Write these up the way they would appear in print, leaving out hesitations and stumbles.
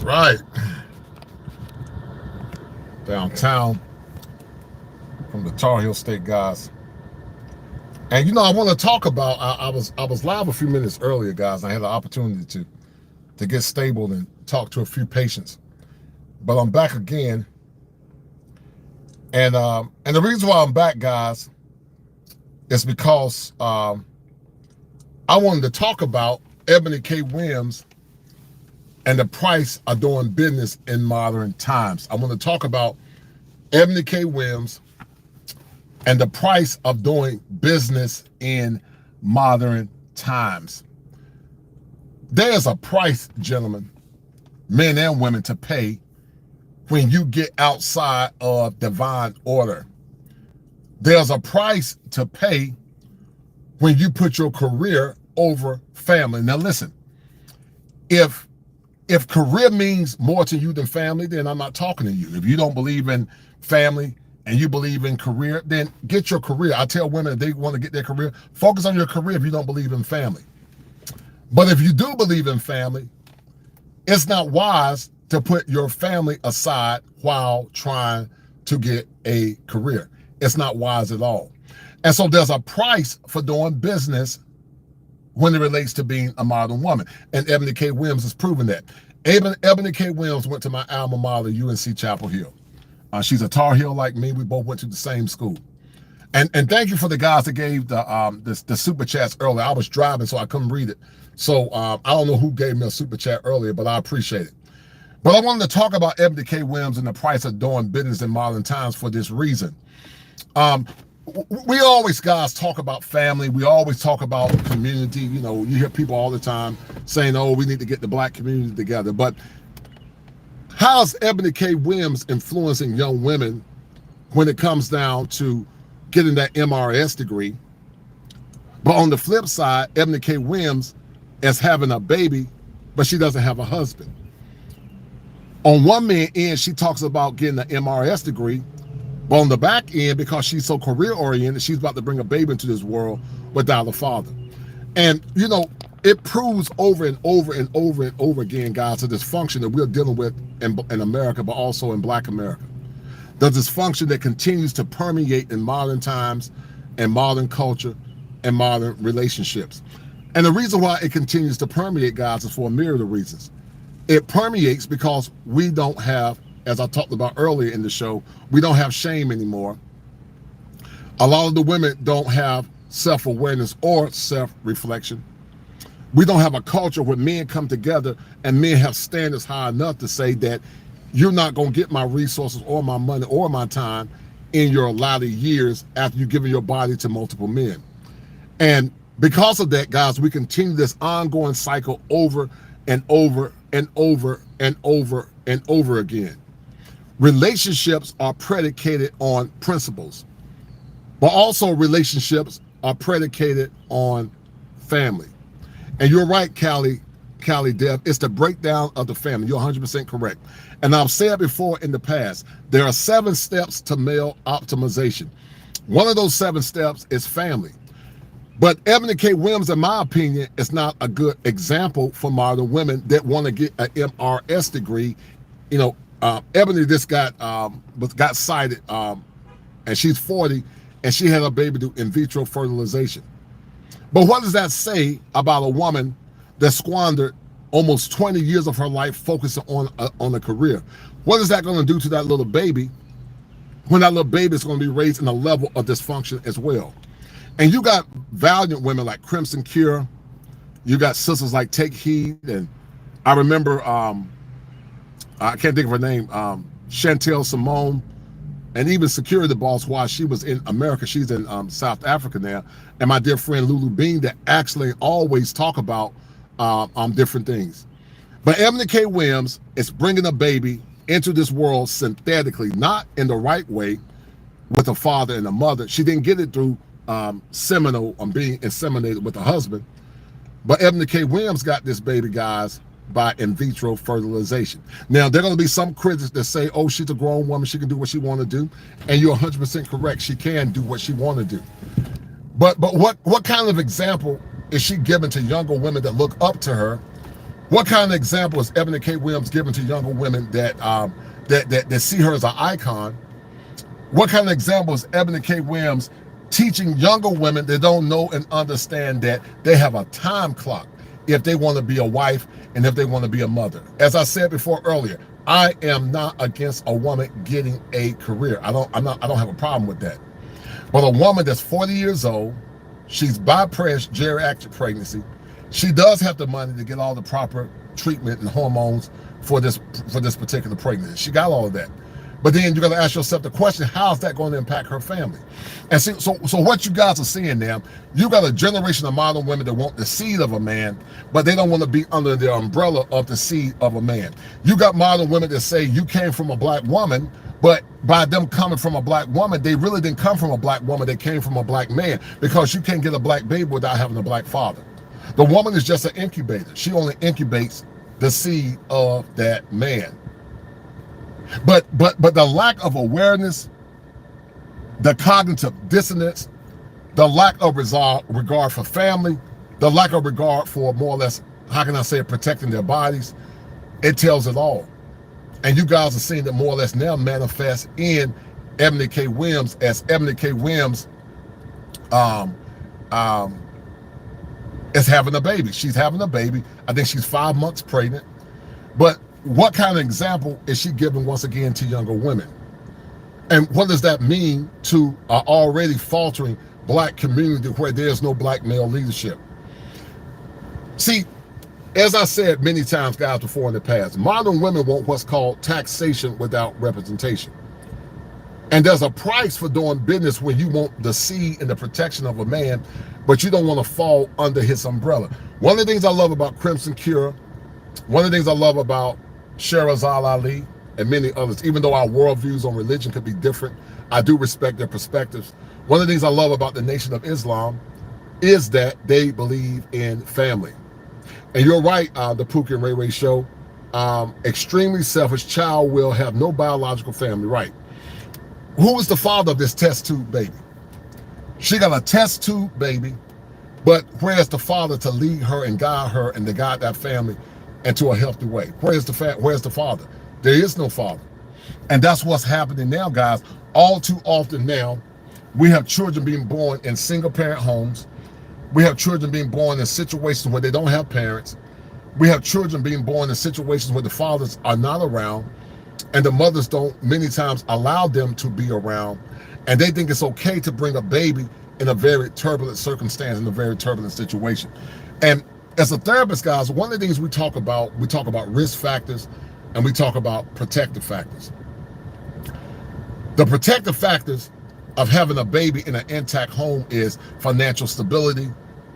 right. Downtown from the Tar Heel State guys. And you know, I want to talk about, I was live a few minutes earlier, guys. I had the opportunity to get stable and talk to a few patients. But I'm back again. And the reason why I'm back, guys, is because I wanted to talk about Eboni K. Williams and the price of doing business in modern times. I want to talk about Eboni K. Williams and the price of doing business in modern times. There's a price, gentlemen, men and women, to pay when you get outside of divine order. There's a price to pay when you put your career over family. Now listen, if career means more to you than family, then I'm not talking to you. If you don't believe in family and you believe in career, then get your career. I tell women if they want to get their career, focus on your career if you don't believe in family. But if you do believe in family, it's not wise to put your family aside while trying to get a career. It's not wise at all. And so there's a price for doing business when it relates to being a modern woman. And Eboni K. Williams has proven that. Eboni K. Williams went to my alma mater, UNC Chapel Hill. She's a Tar Heel like me. We both went to the same school. And thank you for the guys that gave the super chats earlier. I was driving, so I couldn't read it. So I don't know who gave me a super chat earlier, but I appreciate it. But I wanted to talk about Eboni K. Williams and the price of doing business in modern times for this reason. We always, guys, talk about family. We always talk about community. You know, you hear people all the time saying, oh, we need to get the black community together. But how's Eboni K. Williams influencing young women when it comes down to getting that MRS degree? But on the flip side, Eboni K. Williams is having a baby, but she doesn't have a husband. On one man end, she talks about getting an MRS degree, but on the back end, because she's so career-oriented, she's about to bring a baby into this world without a father. And, you know, it proves over and over and over and over again, guys, the dysfunction that we're dealing with in America, but also in Black America. The dysfunction that continues to permeate in modern times and modern culture and modern relationships. And the reason why it continues to permeate, guys, is for a myriad of reasons. It permeates because we don't have, as I talked about earlier in the show, we don't have shame anymore. A lot of the women don't have self-awareness or self-reflection. We don't have a culture where men come together and men have standards high enough to say that you're not going to get my resources or my money or my time in your latter years after you've given your body to multiple men. And because of that, guys, we continue this ongoing cycle over and over and over and over and over again. Relationships are predicated on principles, but also relationships are predicated on family. And you're right, Callie Dev, it's the breakdown of the family. You're 100% correct. And I've said before in the past, there are 7 steps to male optimization. One of those 7 steps is family. But Eboni K. Williams, in my opinion, is not a good example for modern women that want to get an MRS degree. You know, Eboni just got cited, and she's 40, and she had a baby do in vitro fertilization. But what does that say about a woman that squandered almost 20 years of her life focusing on a career? What is that going to do to that little baby when that little baby is going to be raised in a level of dysfunction as well? And you got valiant women like Crimson Cure. You got sisters like Take Heed. And I remember, I can't think of her name, Chantel Simone, and even Security Boss while she was in America. She's in South Africa now. And my dear friend Lulu Bean that actually always talk about different things. But Eboni K. Williams is bringing a baby into this world synthetically, not in the right way with a father and a mother. She didn't get it through seminal being inseminated with a husband. But Eboni K. Williams got this baby, guys, by in vitro fertilization. Now, there are going to be some critics that say, oh, she's a grown woman, she can do what she want to do. And you're 100% correct. She can do what she want to do. But what kind of example is she giving to younger women that look up to her What kind of example is Eboni K. Williams giving to younger women that that see her as an icon? What kind of example is Eboni K. Williams teaching younger women that don't know and understand that they have a time clock if they want to be a wife and if they want to be a mother? As I said before earlier, I am not against a woman getting a career. I don't have a problem with that. But a woman that's 40 years old, she's bypassed geriatric pregnancy. She does have the money to get all the proper treatment and hormones for this particular pregnancy. She got all of that. But then you got to ask yourself the question, how is that going to impact her family? And see, so what you guys are seeing now, you got a generation of modern women that want the seed of a man, but they don't want to be under the umbrella of the seed of a man. You got modern women that say you came from a black woman, but by them coming from a black woman, they really didn't come from a black woman, they came from a black man, because you can't get a black baby without having a black father. The woman is just an incubator. She only incubates the seed of that man. But the lack of awareness, the cognitive dissonance, the lack of regard for family, the lack of regard for more or less, how can I say it, protecting their bodies, it tells it all. And you guys are seeing it more or less now manifest in Eboni K. Williams, as Eboni K. Williams is having a baby. She's having a baby. I think she's 5 months pregnant. But what kind of example is she giving once again to younger women? And what does that mean to an already faltering black community where there's no black male leadership? See, as I said many times, guys, before in the past, modern women want what's called taxation without representation. And there's a price for doing business when you want the seed and the protection of a man, but you don't want to fall under his umbrella. One of the things I love about Crimson Cure, one of the things I love about Sherazade Ali and many others, even though our worldviews on religion could be different, I do respect their perspectives. One of the things I love about the Nation of Islam is that they believe in family. And you're right, the Pookie and Ray Ray show, extremely selfish child will have no biological family, right? Who is the father of this test tube baby? She got a test tube baby, but where's the father to lead her and guide her and to guide that family into a healthy way? Where's the father? There is no father. And that's what's happening now, guys. All too often now, we have children being born in single parent homes. We have children being born in situations where they don't have parents. We have children being born in situations where the fathers are not around, and the mothers don't many times allow them to be around. And they think it's okay to bring a baby in a very turbulent circumstance, in a very turbulent situation. And as a therapist, guys, one of the things we talk about risk factors and we talk about protective factors. The protective factors of having a baby in an intact home is financial stability,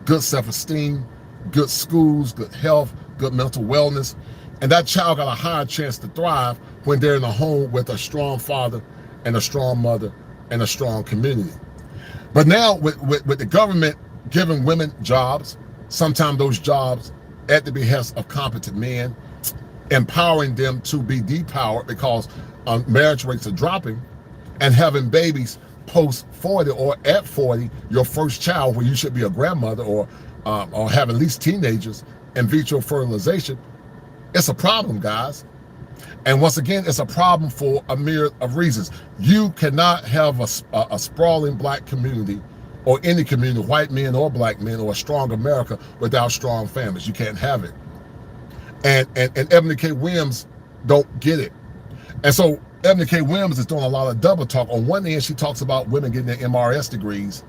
good self-esteem, good schools, good health, good mental wellness. And that child got a higher chance to thrive when they're in a home with a strong father and a strong mother and a strong community. But now with the government giving women jobs, sometimes those jobs at the behest of competent men, empowering them to be depowered because marriage rates are dropping, and having babies post 40 or at 40, your first child, when you should be a grandmother or have at least teenagers, in vitro fertilization, it's a problem, guys. And once again, it's a problem for a myriad of reasons. You cannot have a sprawling black community or any community, white men or black men, or a strong America without strong families. You can't have it. And Eboni K. Williams don't get it. And so Eboni K. Williams is doing a lot of double talk. On one end, she talks about women getting their MRS degrees.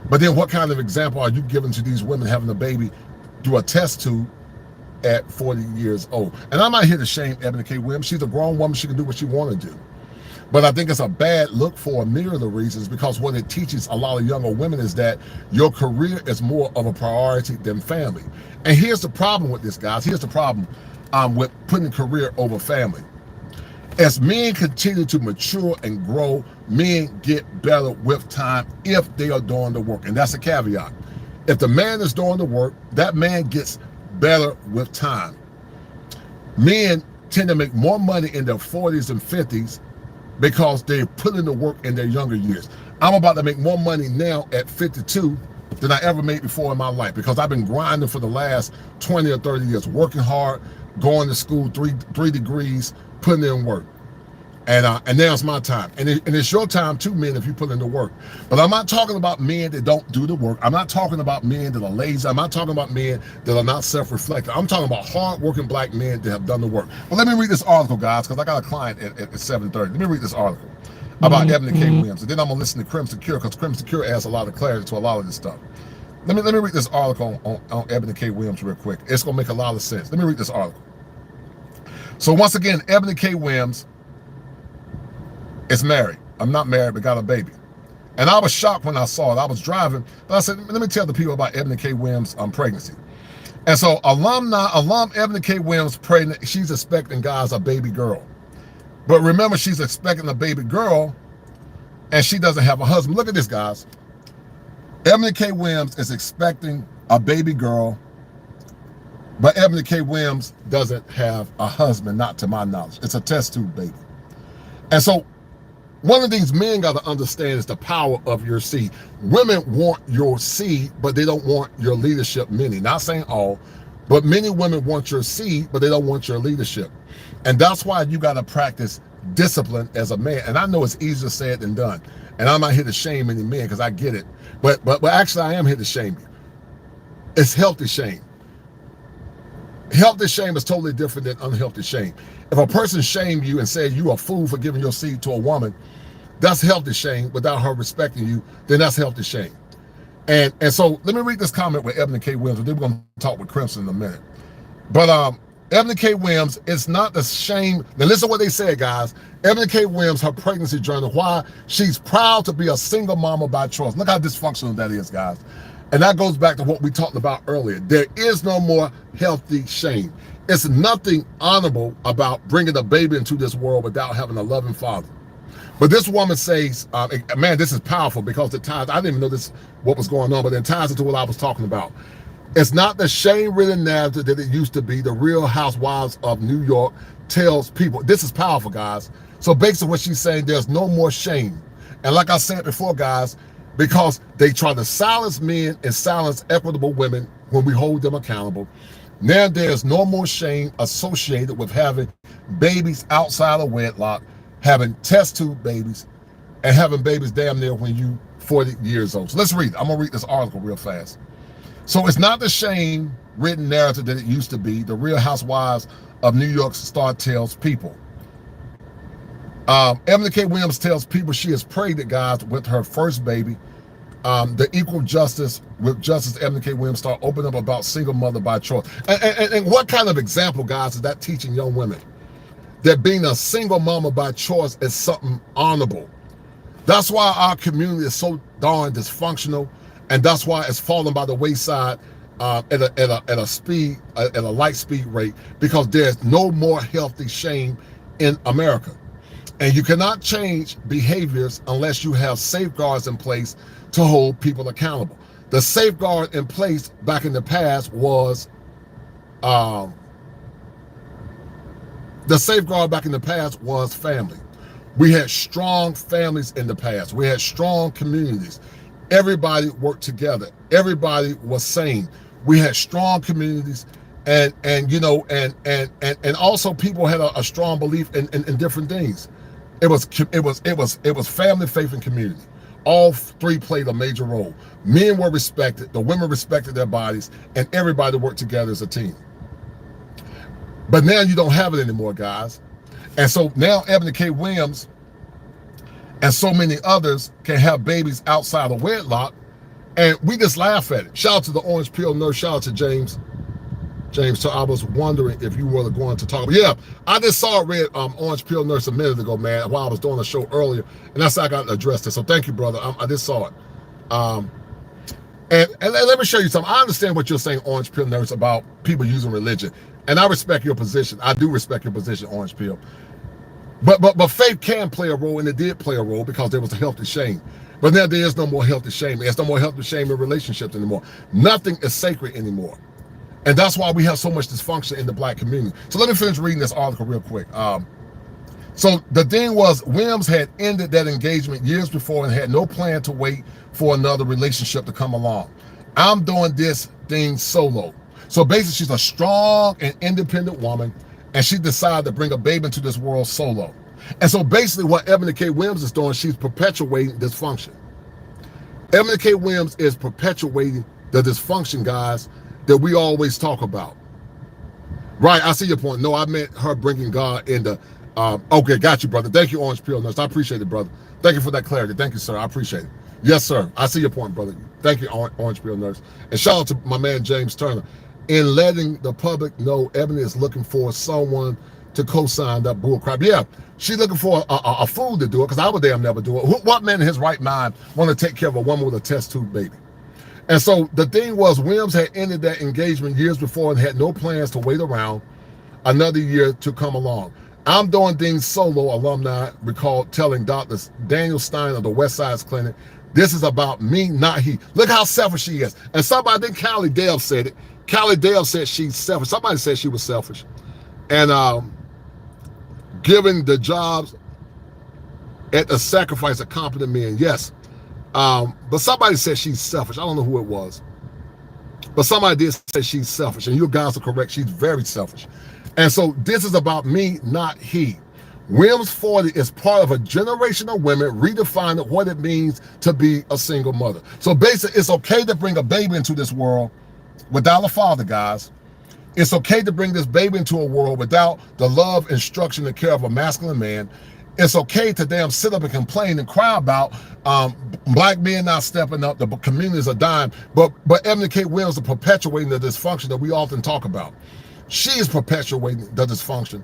But then what kind of example are you giving to these women having a baby through a test tube at 40 years old? And I'm not here to shame Eboni K. Williams. She's a grown woman. She can do what she want to do. But I think it's a bad look for a myriad of reasons, because what it teaches a lot of younger women is that your career is more of a priority than family. And here's the problem with this, guys. Here's the problem with putting career over family. As men continue to mature and grow, men get better with time if they are doing the work. And that's a caveat. If the man is doing the work, that man gets better with time. Men tend to make more money in their 40s and 50s because they put in the work in their younger years. I'm about to make more money now at 52 than I ever made before in my life, because I've been grinding for the last 20 or 30 years, working hard, going to school, three degrees, putting in work. And now it's my time. And it's your time too, men, if you put in the work. But I'm not talking about men that don't do the work. I'm not talking about men that are lazy. I'm not talking about men that are not self-reflective. I'm talking about hard-working black men that have done the work. Well, let me read this article, guys, because I got a client at 7:30. Let me read this article about Eboni K. Williams. And then I'm going to listen to Crimson Cure, because Crimson Cure adds a lot of clarity to a lot of this stuff. Let me read this article on Eboni K. Williams real quick. It's going to make a lot of sense. Let me read this article. So once again, Eboni K. Williams is married. I'm not married, but got a baby. And I was shocked when I saw it. I was driving, but I said, let me tell the people about Eboni K. Williams' pregnancy. And so alum Eboni K. Williams pregnant, she's expecting, guys, a baby girl. But remember, she's expecting a baby girl, and she doesn't have a husband. Look at this, guys. Eboni K. Williams is expecting a baby girl, but Eboni K. Williams doesn't have a husband, not to my knowledge. It's a test tube baby. And so one of the things men got to understand is the power of your seed. Women want your seed, but they don't want your leadership. Many, not saying all, but many women want your seed, but they don't want your leadership. And that's why you got to practice discipline as a man. And I know it's easier said than done. And I'm not here to shame any men, because I get it. But actually, I am here to shame you. It's healthy shame. Healthy shame is totally different than unhealthy shame. If a person shamed you and said you are a fool for giving your seed to a woman, that's healthy shame without her respecting you, then that's healthy shame. And so let me read this comment with Eboni K. Williams, and then we're going to talk with Crimson in a minute. But Eboni K. Williams, it's not the shame. Now listen to what they said, guys. Eboni K. Williams, her pregnancy journey, why she's proud to be a single mama by choice. Look how dysfunctional that is, guys. And that goes back to what we talked about earlier. There is no more healthy shame. It's nothing honorable about bringing a baby into this world without having a loving father. But this woman says, man, this is powerful, because it ties, I didn't even know this, what was going on, but it ties into what I was talking about. It's not the shame-ridden narrative that it used to be. The Real Housewives of New York tells people. This is powerful, guys. So basically what she's saying, there's no more shame. And like I said before, guys, because they try to silence men and silence equitable women when we hold them accountable, now there's no more shame associated with having babies outside of wedlock, having test tube babies, and having babies damn near when you 40 years old. So let's read. I'm going to read this article real fast. So it's not the shame-ridden narrative that it used to be. The Real Housewives of New York star tells people. Eboni K. Williams tells people she is pregnant, guys, with her first baby. The equal justice with Justice Eboni K. Williams start opening up about single mother by choice. And what kind of example, guys, is that teaching young women? That being a single mama by choice is something honorable. That's why our community is so darn dysfunctional, and that's why it's falling by the wayside at a light speed rate, because there's no more healthy shame in America. And you cannot change behaviors unless you have safeguards in place to hold people accountable. The safeguard in place back in the past was family. We had strong families in the past. We had strong communities. Everybody worked together. Everybody was sane. We had strong communities, and also people had a strong belief in different things. It was family, faith, and community. All three played a major role. Men were respected, the women respected their bodies, and everybody worked together as a team. But now you don't have it anymore, guys. And so now Eboni K. Williams and so many others can have babies outside of wedlock, and we just laugh at it. Shout out to the Orange Pill nurse. Shout out to James. So I was wondering if you were going to talk about, yeah, I just saw read Orange Pill Nurse a minute ago, man, while I was doing a show earlier, and that's how I got to address it. So thank you, brother. I just saw it. And let me show you something. I understand what you're saying, Orange Pill Nurse, about people using religion, and I respect your position. I do respect your position, Orange Pill. But faith can play a role, and it did play a role, because there was a healthy shame. But now there is no more healthy shame. There's no more healthy shame in relationships anymore. Nothing is sacred anymore. And that's why we have so much dysfunction in the black community. So let me finish reading this article real quick. So the thing was, Williams had ended that engagement years before and had no plan to wait for another relationship to come along. I'm doing this thing solo. So basically, she's a strong and independent woman, and she decided to bring a baby into this world solo. And so basically what Eboni K. Williams is doing, she's perpetuating dysfunction. Eboni K. Williams is perpetuating the dysfunction, guys, that we always talk about. Right, I see your point. No, I meant her bringing God into, okay, got you, brother. Thank you, Orange Peel Nurse. I appreciate it, brother. Thank you for that clarity. Thank you, sir. I appreciate it. Yes, sir. I see your point, brother. Thank you, Orange Peel Nurse. And shout out to my man, James Turner. In letting the public know Eboni is looking for someone to co-sign that bullcrap. Yeah, she's looking for a fool to do it, because I would damn never do it. What man in his right mind want to take care of a woman with a test tube baby? And so the thing was, Williams had ended that engagement years before and had no plans to wait around another year to come along. I'm doing things solo, alumni recalled telling Dr. Daniel Stein of the West Side's Clinic, this is about me, not he. Look how selfish she is. And somebody, I think Callie Dale said it. Callie Dale said she's selfish. Somebody said she was selfish. And giving the jobs at the sacrifice of competent men. Yes. But somebody said she's selfish. I don't know who it was. But somebody did say she's selfish. And you guys are correct. She's very selfish. And so this is about me, not he. Williams 40 is part of a generation of women redefining what it means to be a single mother. So basically, it's okay to bring a baby into this world without a father, guys. It's okay to bring this baby into a world without the love, instruction, and care of a masculine man. It's okay to damn sit up and complain and cry about black men not stepping up, the communities are dying, but Eboni K. Williams is perpetuating the dysfunction that we often talk about. She is perpetuating the dysfunction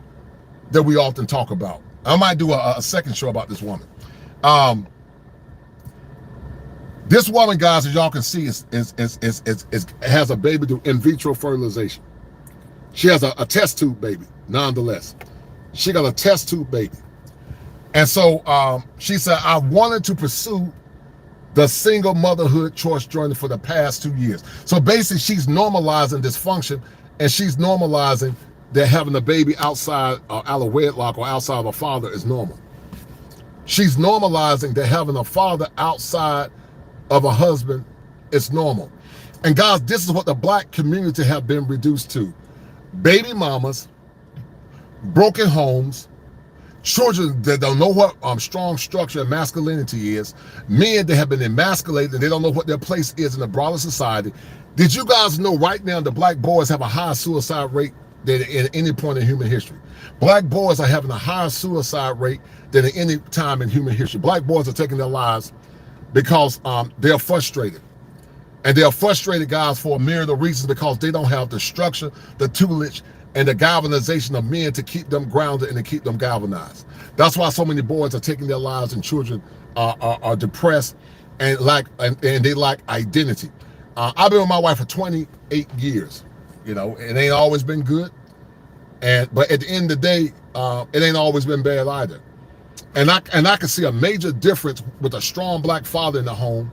that we often talk about. I might do a second show about this woman. This woman, guys, as y'all can see, has a baby through in vitro fertilization. She has a test tube baby, nonetheless. She got a test tube baby. And so she said, I wanted to pursue the single motherhood choice journey for the past 2 years. So basically, she's normalizing dysfunction, and she's normalizing that having a baby outside out of wedlock or outside of a father is normal. She's normalizing that having a father outside of a husband is normal. And guys, this is what the black community have been reduced to. Baby mamas, broken homes, children that don't know what strong structure and masculinity is, men that have been emasculated and they don't know what their place is in the broader society. Did you guys know right now the black boys have a higher suicide rate than at any point in human history? Black boys are having a higher suicide rate than at any time in human history. Black boys are taking their lives because they're frustrated. And they're frustrated, guys, for a myriad of reasons, because they don't have the structure, the tutelage, and the galvanization of men to keep them grounded and to keep them galvanized. That's why so many boys are taking their lives, and children are depressed and they lack identity. I've been with my wife for 28 years. You know, it ain't always been good. But at the end of the day, it ain't always been bad either. And I can see a major difference with a strong black father in the home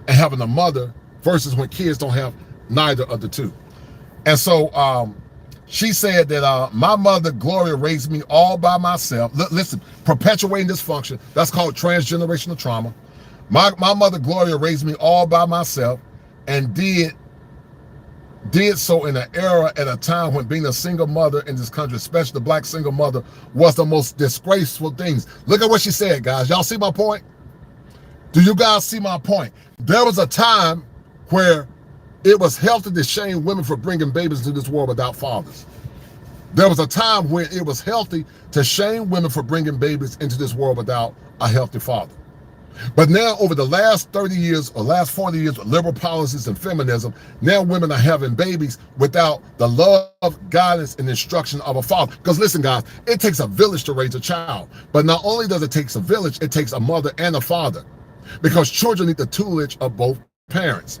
and having a mother versus when kids don't have neither of the two. And so she said that my mother, Gloria, raised me all by myself. Listen, perpetuating dysfunction, that's called transgenerational trauma. My mother, Gloria, raised me all by myself and did so in an era at a time when being a single mother in this country, especially the black single mother, was the most disgraceful things. Look at what she said, guys. Y'all see my point? Do you guys see my point? There was a time where it was healthy to shame women for bringing babies into this world without fathers. There was a time when it was healthy to shame women for bringing babies into this world without a healthy father. But now, over the last 30 years or last 40 years with liberal policies and feminism, now women are having babies without the love, guidance, and instruction of a father. Because listen, guys, it takes a village to raise a child. But not only does it take a village, it takes a mother and a father. Because children need the tutelage of both parents.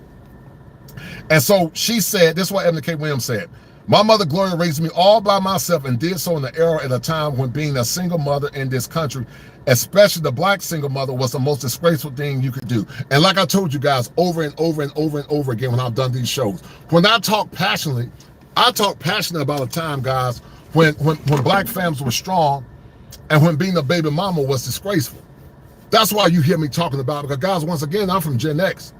And so she said, this is what Eboni K. Williams said, my mother, Gloria, raised me all by myself and did so in the era at a time when being a single mother in this country, especially the black single mother, was the most disgraceful thing you could do. And like I told you guys over and over and over and over again when I've done these shows, when I talk passionately about a time, guys, when black families were strong and when being a baby mama was disgraceful. That's why you hear me talking about it, because guys, once again, I'm from Gen X.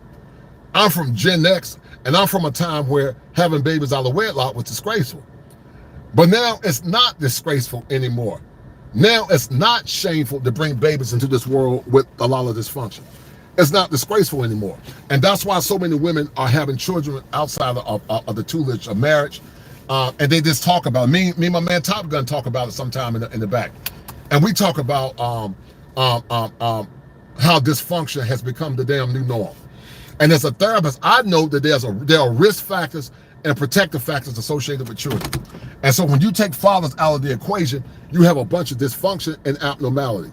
I'm from Gen X, and I'm from a time where having babies out of wedlock was disgraceful. But now it's not disgraceful anymore. Now it's not shameful to bring babies into this world with a lot of dysfunction. It's not disgraceful anymore. And that's why so many women are having children outside of the tutelage of marriage. And they just talk about it. Me and my man Top Gun talk about it sometime in the back. And we talk about how dysfunction has become the damn new norm. And as a therapist, I know that there are risk factors and protective factors associated with children. And so when you take fathers out of the equation, you have a bunch of dysfunction and abnormality.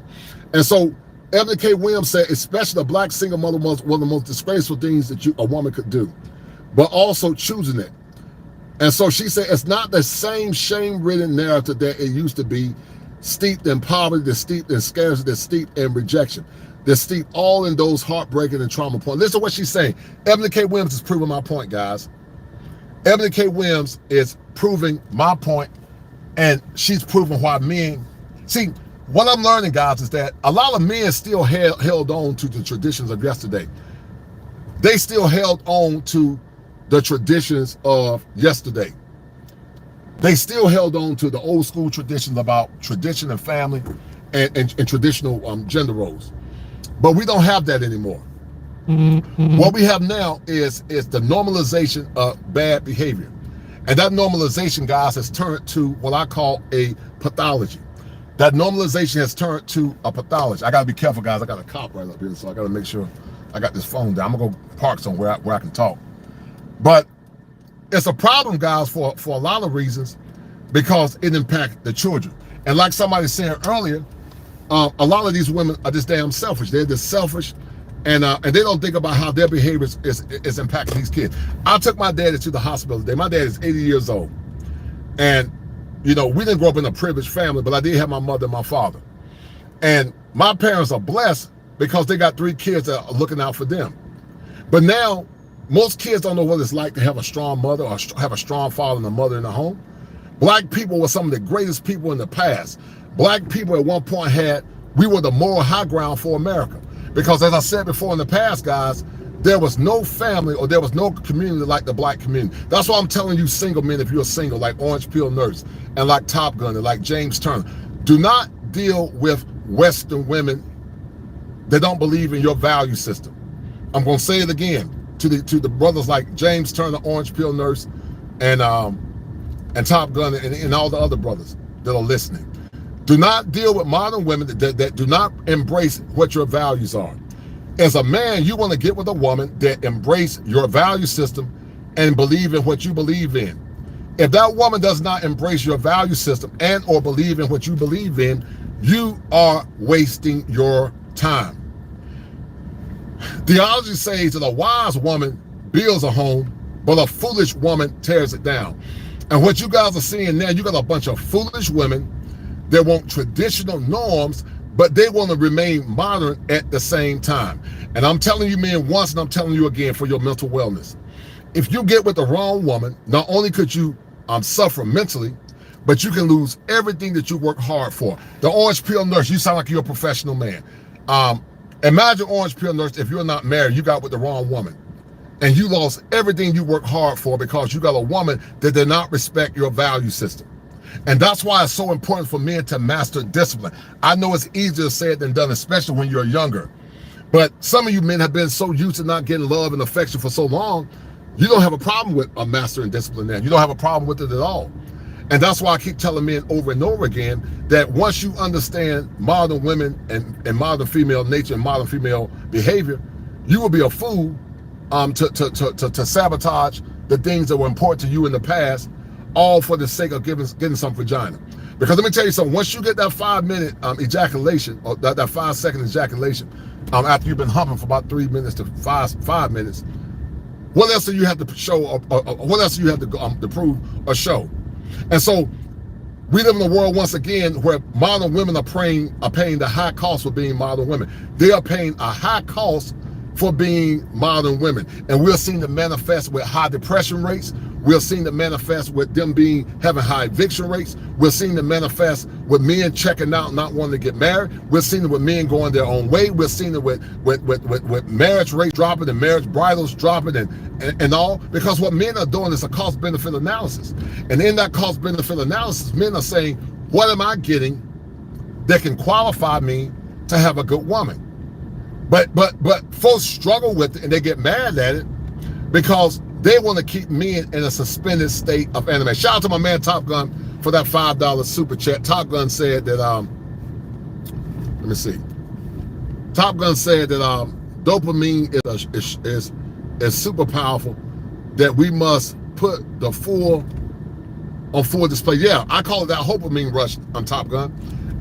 And so Eboni K. Williams said, especially a black single mother was one of the most disgraceful things that a woman could do, but also choosing it. And so she said, it's not the same shame-ridden narrative that it used to be, steeped in poverty, that's steeped in scarcity, that's steeped in rejection. They're steeped all in those heartbreaking and trauma points. Listen to what she's saying. Eboni K. Williams is proving my point, guys. Eboni K. Williams is proving my point, and she's proving why men... See, what I'm learning, guys, is that a lot of men still held on to the traditions of yesterday. They still held on to the traditions of yesterday. They still held on to the old school traditions about tradition and family and traditional gender roles. But we don't have that anymore. What we have now is the normalization of bad behavior. And that normalization, guys, has turned to what I call a pathology. That normalization has turned to a pathology. I gotta be careful, guys. I got a cop right up here, so I gotta make sure I got this phone down. I'm gonna go park somewhere where I can talk. But it's a problem, guys, for a lot of reasons, because it impacts the children. And like somebody said earlier, a lot of these women are just damn selfish. They're just selfish, and they don't think about how their behavior is impacting these kids. I took my daddy to the hospital today. My dad is 80 years old. And, you know, we didn't grow up in a privileged family, but I did have my mother and my father. And my parents are blessed because they got 3 kids that are looking out for them. But now, most kids don't know what it's like to have a strong mother or have a strong father and a mother in the home. Black people were some of the greatest people in the past. Black people at one point we were the moral high ground for America. Because as I said before in the past, guys, there was no family or there was no community like the black community. That's why I'm telling you single men, if you're single, like Orange Peel Nurse and like Top Gun and like James Turner, do not deal with Western women that don't believe in your value system. I'm gonna say it again to the brothers like James Turner, Orange Peel Nurse, and Top Gun and all the other brothers that are listening. Do not deal with modern women that do not embrace what your values are. As a man, you want to get with a woman that embrace your value system and believe in what you believe in. If that woman does not embrace your value system and or believe in what you believe in, you are wasting your time. Theology says that a wise woman builds a home, but a foolish woman tears it down. And what you guys are seeing now, you got a bunch of foolish women that want traditional norms, but they want to remain modern at the same time. And I'm telling you, men, once, and I'm telling you again, for your mental wellness. If you get with the wrong woman, not only could you suffer mentally, but you can lose everything that you work hard for. The Orange Peel Nurse, you sound like you're a professional man. Imagine Orange Peel Nurse, if you're not married, you got with the wrong woman. And you lost everything you worked hard for because you got a woman that did not respect your value system. And that's why it's so important for men to master discipline. I know it's easier said than done, especially when you're younger. But some of you men have been so used to not getting love and affection for so long, you don't have a problem with mastering discipline now. You don't have a problem with it at all. And that's why I keep telling men over and over again that once you understand modern women and modern female nature and modern female behavior, you will be a fool to sabotage the things that were important to you in the past, all for the sake of getting some vagina. Because let me tell you something, once you get that 5-minute ejaculation, or that 5-second ejaculation, after you've been humping for about 3 minutes to 5 minutes, what else do you have to show, or what else do you have to prove or show? And so we live in a world once again where modern women are paying the high cost for being modern women. They are paying a high cost for being modern women. And we're seeing it manifest with high depression rates. We're seeing it manifest with them having high eviction rates. We're seeing it manifest with men checking out, not wanting to get married. We're seeing it with men going their own way. We're seeing it with marriage rates dropping and marriage bridals dropping and all, because what men are doing is a cost-benefit analysis. And in that cost-benefit analysis, men are saying, what am I getting that can qualify me to have a good woman? But folks struggle with it and they get mad at it because they want to keep men in a suspended state of animation. Shout out to my man Top Gun for that $5 super chat. Top Gun said that let me see. Top Gun said that dopamine is super powerful, that we must put the on full display. Yeah, I call it that dopamine rush on Top Gun,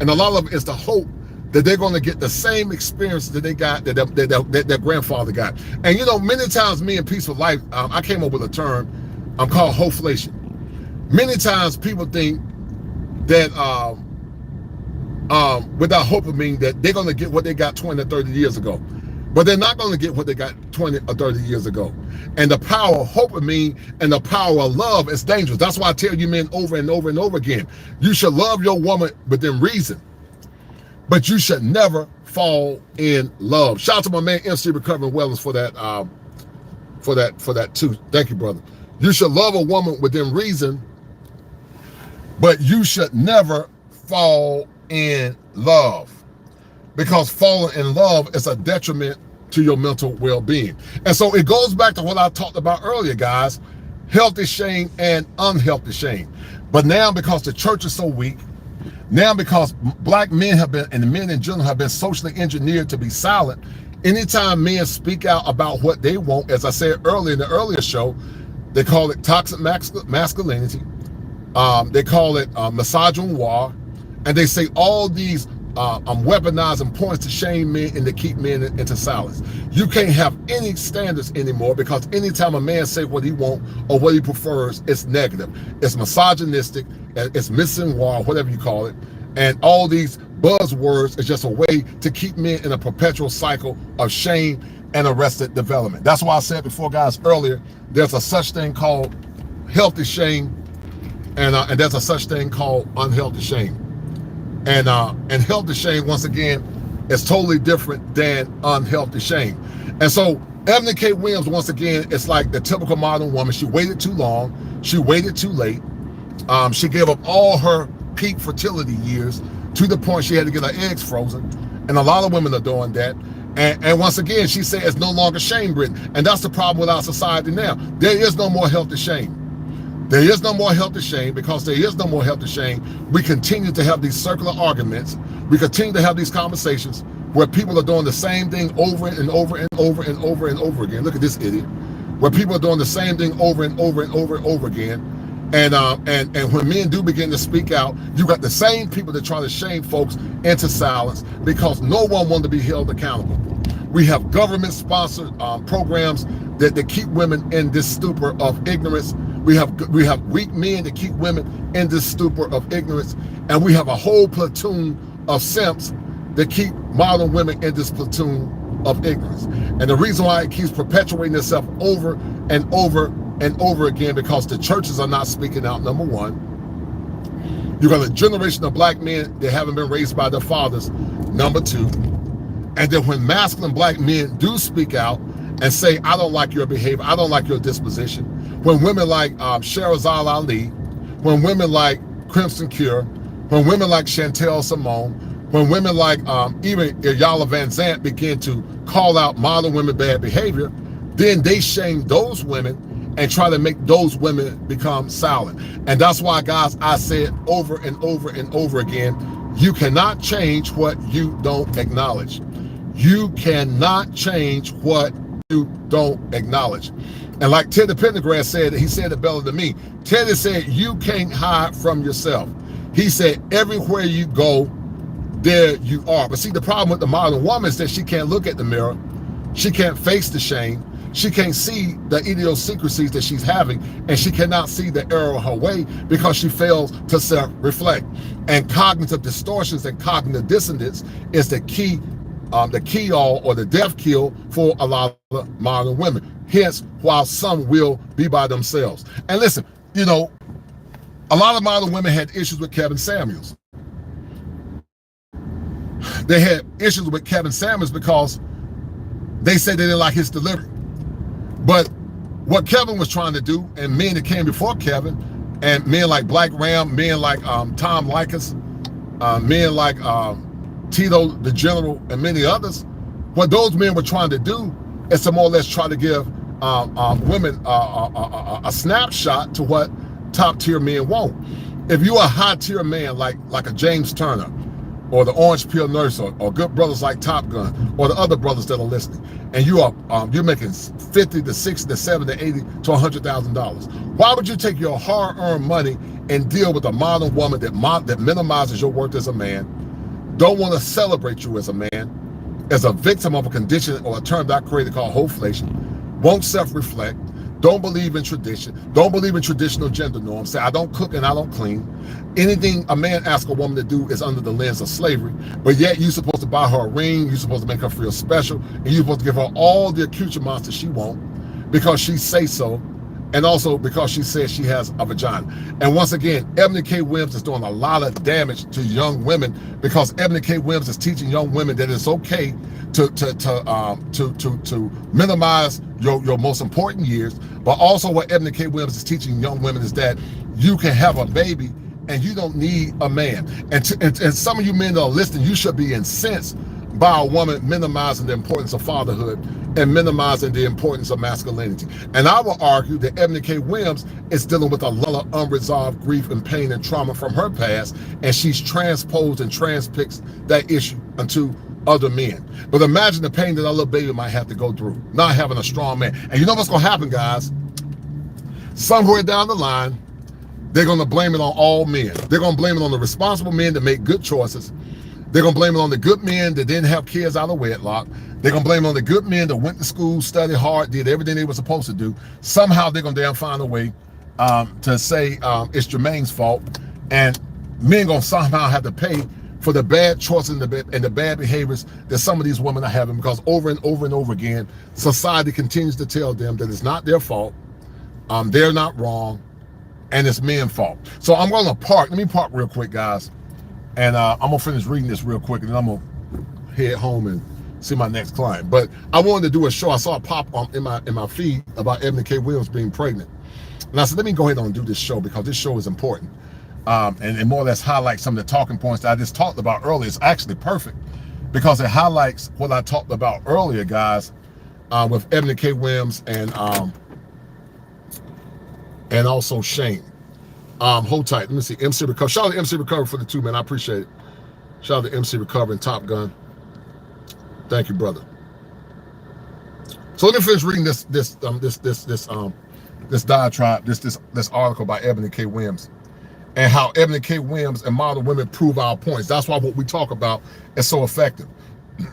and a lot of it is the hope that they're going to get the same experience that they got, that their grandfather got. And you know, many times me in Peaceful Life, I came up with a term called hole-flation. Many times people think that with that dopamine that they're going to get what they got 20 or 30 years ago. But they're not going to get what they got 20 or 30 years ago. And the power of dopamine and the power of love is dangerous. That's why I tell you men over and over and over again, you should love your woman within reason, but you should never fall in love. Shout out to my man MC Recovering Wellness for that too. Thank you, brother. You should love a woman within reason, but you should never fall in love, because falling in love is a detriment to your mental well-being. And so it goes back to what I talked about earlier, guys, healthy shame and unhealthy shame. But now, because the church is so weak, now because black men have been, and men in general have been socially engineered to be silent, anytime men speak out about what they want, as I said earlier in the earlier show, they call it toxic masculinity, they call it misogynoir, and they say all these weaponizing points to shame men and to keep men into silence. You can't have any standards anymore, because anytime a man says what he wants or what he prefers, it's negative. It's misogynistic, it's misogynoir, whatever you call it. And all these buzzwords is just a way to keep men in a perpetual cycle of shame and arrested development. That's why I said before, guys, earlier, there's a such thing called healthy shame, and there's a such thing called unhealthy shame. And healthy shame, once again, is totally different than unhealthy shame. And so Eboni K. Williams, once again, it's like the typical modern woman. She waited too long. She waited too late. She gave up all her peak fertility years to the point she had to get her eggs frozen. And a lot of women are doing that. And once again, she said it's no longer shame-ridden. And that's the problem with our society now. There is no more healthy shame. There is no more healthy shame. Because there is no more healthy shame, we continue to have these circular arguments. We continue to have these conversations where people are doing the same thing over and over and over and over and over again. Look at this idiot. Where people are doing the same thing over and over and over and over again. And when men do begin to speak out, you got the same people that try to shame folks into silence, because no one wants to be held accountable. We have government-sponsored programs that keep women in this stupor of ignorance. We have weak men that keep women in this stupor of ignorance, and we have a whole platoon of simps that keep modern women in this platoon of ignorance. And the reason why it keeps perpetuating itself over and over and over again, because the churches are not speaking out, number one. You got a generation of black men that haven't been raised by their fathers, number two. And then when masculine black men do speak out and say, I don't like your behavior, I don't like your disposition, when women like Sherazade Ali, when women like Crimson Cure, when women like Chantel Simone, when women like even Iyanla Vanzant begin to call out modern women bad behavior, then they shame those women and try to make those women become silent. And that's why, guys, I said over and over and over again, you cannot change what you don't acknowledge. You cannot change what you don't acknowledge. And like Teddy Pendergrass said, he said it better than me. Teddy said, you can't hide from yourself. He said, everywhere you go, there you are. But see, the problem with the modern woman is that she can't look at the mirror. She can't face the shame. She can't see the idiosyncrasies that she's having, and she cannot see the error of her way because she fails to self-reflect. And cognitive distortions and cognitive dissonance is the key the kill or the death kill for a lot of modern women. Hence, while some will be by themselves. And listen, you know, a lot of modern women had issues with Kevin Samuels. They had issues with Kevin Samuels because they said they didn't like his delivery. But what Kevin was trying to do, and men that came before Kevin, and men like Black Ram, men like Tom Likas, men like Tito the General, and many others, what those men were trying to do is to more or less try to give women a snapshot to what top tier men want. If you're a high tier man like a James Turner, or the Orange Pill Nurse, or good brothers like Top Gun, or the other brothers that are listening, and you're making 50 to 60 to 70 to 80 to $100,000. Why would you take your hard-earned money and deal with a modern woman that minimizes your worth as a man, don't want to celebrate you as a man, as a victim of a condition or a term that I created called hole-flation, won't self-reflect, don't believe in tradition, don't believe in traditional gender norms, say I don't cook and I don't clean. Anything a man asks a woman to do is under the lens of slavery, but yet you're supposed to buy her a ring, you're supposed to make her feel special, and you're supposed to give her all the accoutrements that she wants because she says so, and also because she says she has a vagina. And once again, Eboni K. Williams is doing a lot of damage to young women because Eboni K. Williams is teaching young women that it's okay to minimize your most important years, but also what Eboni K. Williams is teaching young women is that you can have a baby and you don't need a man. And some of you men that are listening, you should be incensed by a woman minimizing the importance of fatherhood and minimizing the importance of masculinity. And I will argue that Eboni K. Williams is dealing with a lot of unresolved grief and pain and trauma from her past, and she's transposed and transpixed that issue onto other men. But imagine the pain that our little baby might have to go through, not having a strong man. And you know what's gonna happen, guys? Somewhere down the line, they're gonna blame it on all men. They're gonna blame it on the responsible men that make good choices. They're gonna blame it on the good men that didn't have kids out of wedlock. They're gonna blame it on the good men that went to school, studied hard, did everything they were supposed to do. Somehow they're gonna damn find a way to say it's Jermaine's fault, and men gonna somehow have to pay for the bad choices and the bad behaviors that some of these women are having, because over and over and over again, society continues to tell them that it's not their fault, they're not wrong, and it's men's fault. So I'm gonna park. Let me park real quick, guys, and I'm gonna finish reading this real quick, and then I'm gonna head home and see my next client. But I wanted to do a show. I saw a pop in my feed about Eboni K. Williams being pregnant, and I said, let me go ahead and do this show because this show is important. And more or less highlight some of the talking points that I just talked about earlier. It's actually perfect because it highlights what I talked about earlier, guys, with Eboni K. Williams and also Shane. Hold tight. Let me see. MC Recover. Shout out to MC Recover for the 2, man. I appreciate it. Shout out to MC Recover and Top Gun. Thank you, brother. So let me finish reading this diatribe, this article by Eboni K. Williams, and how Eboni K. Williams and modern women prove our points. That's why what we talk about is so effective.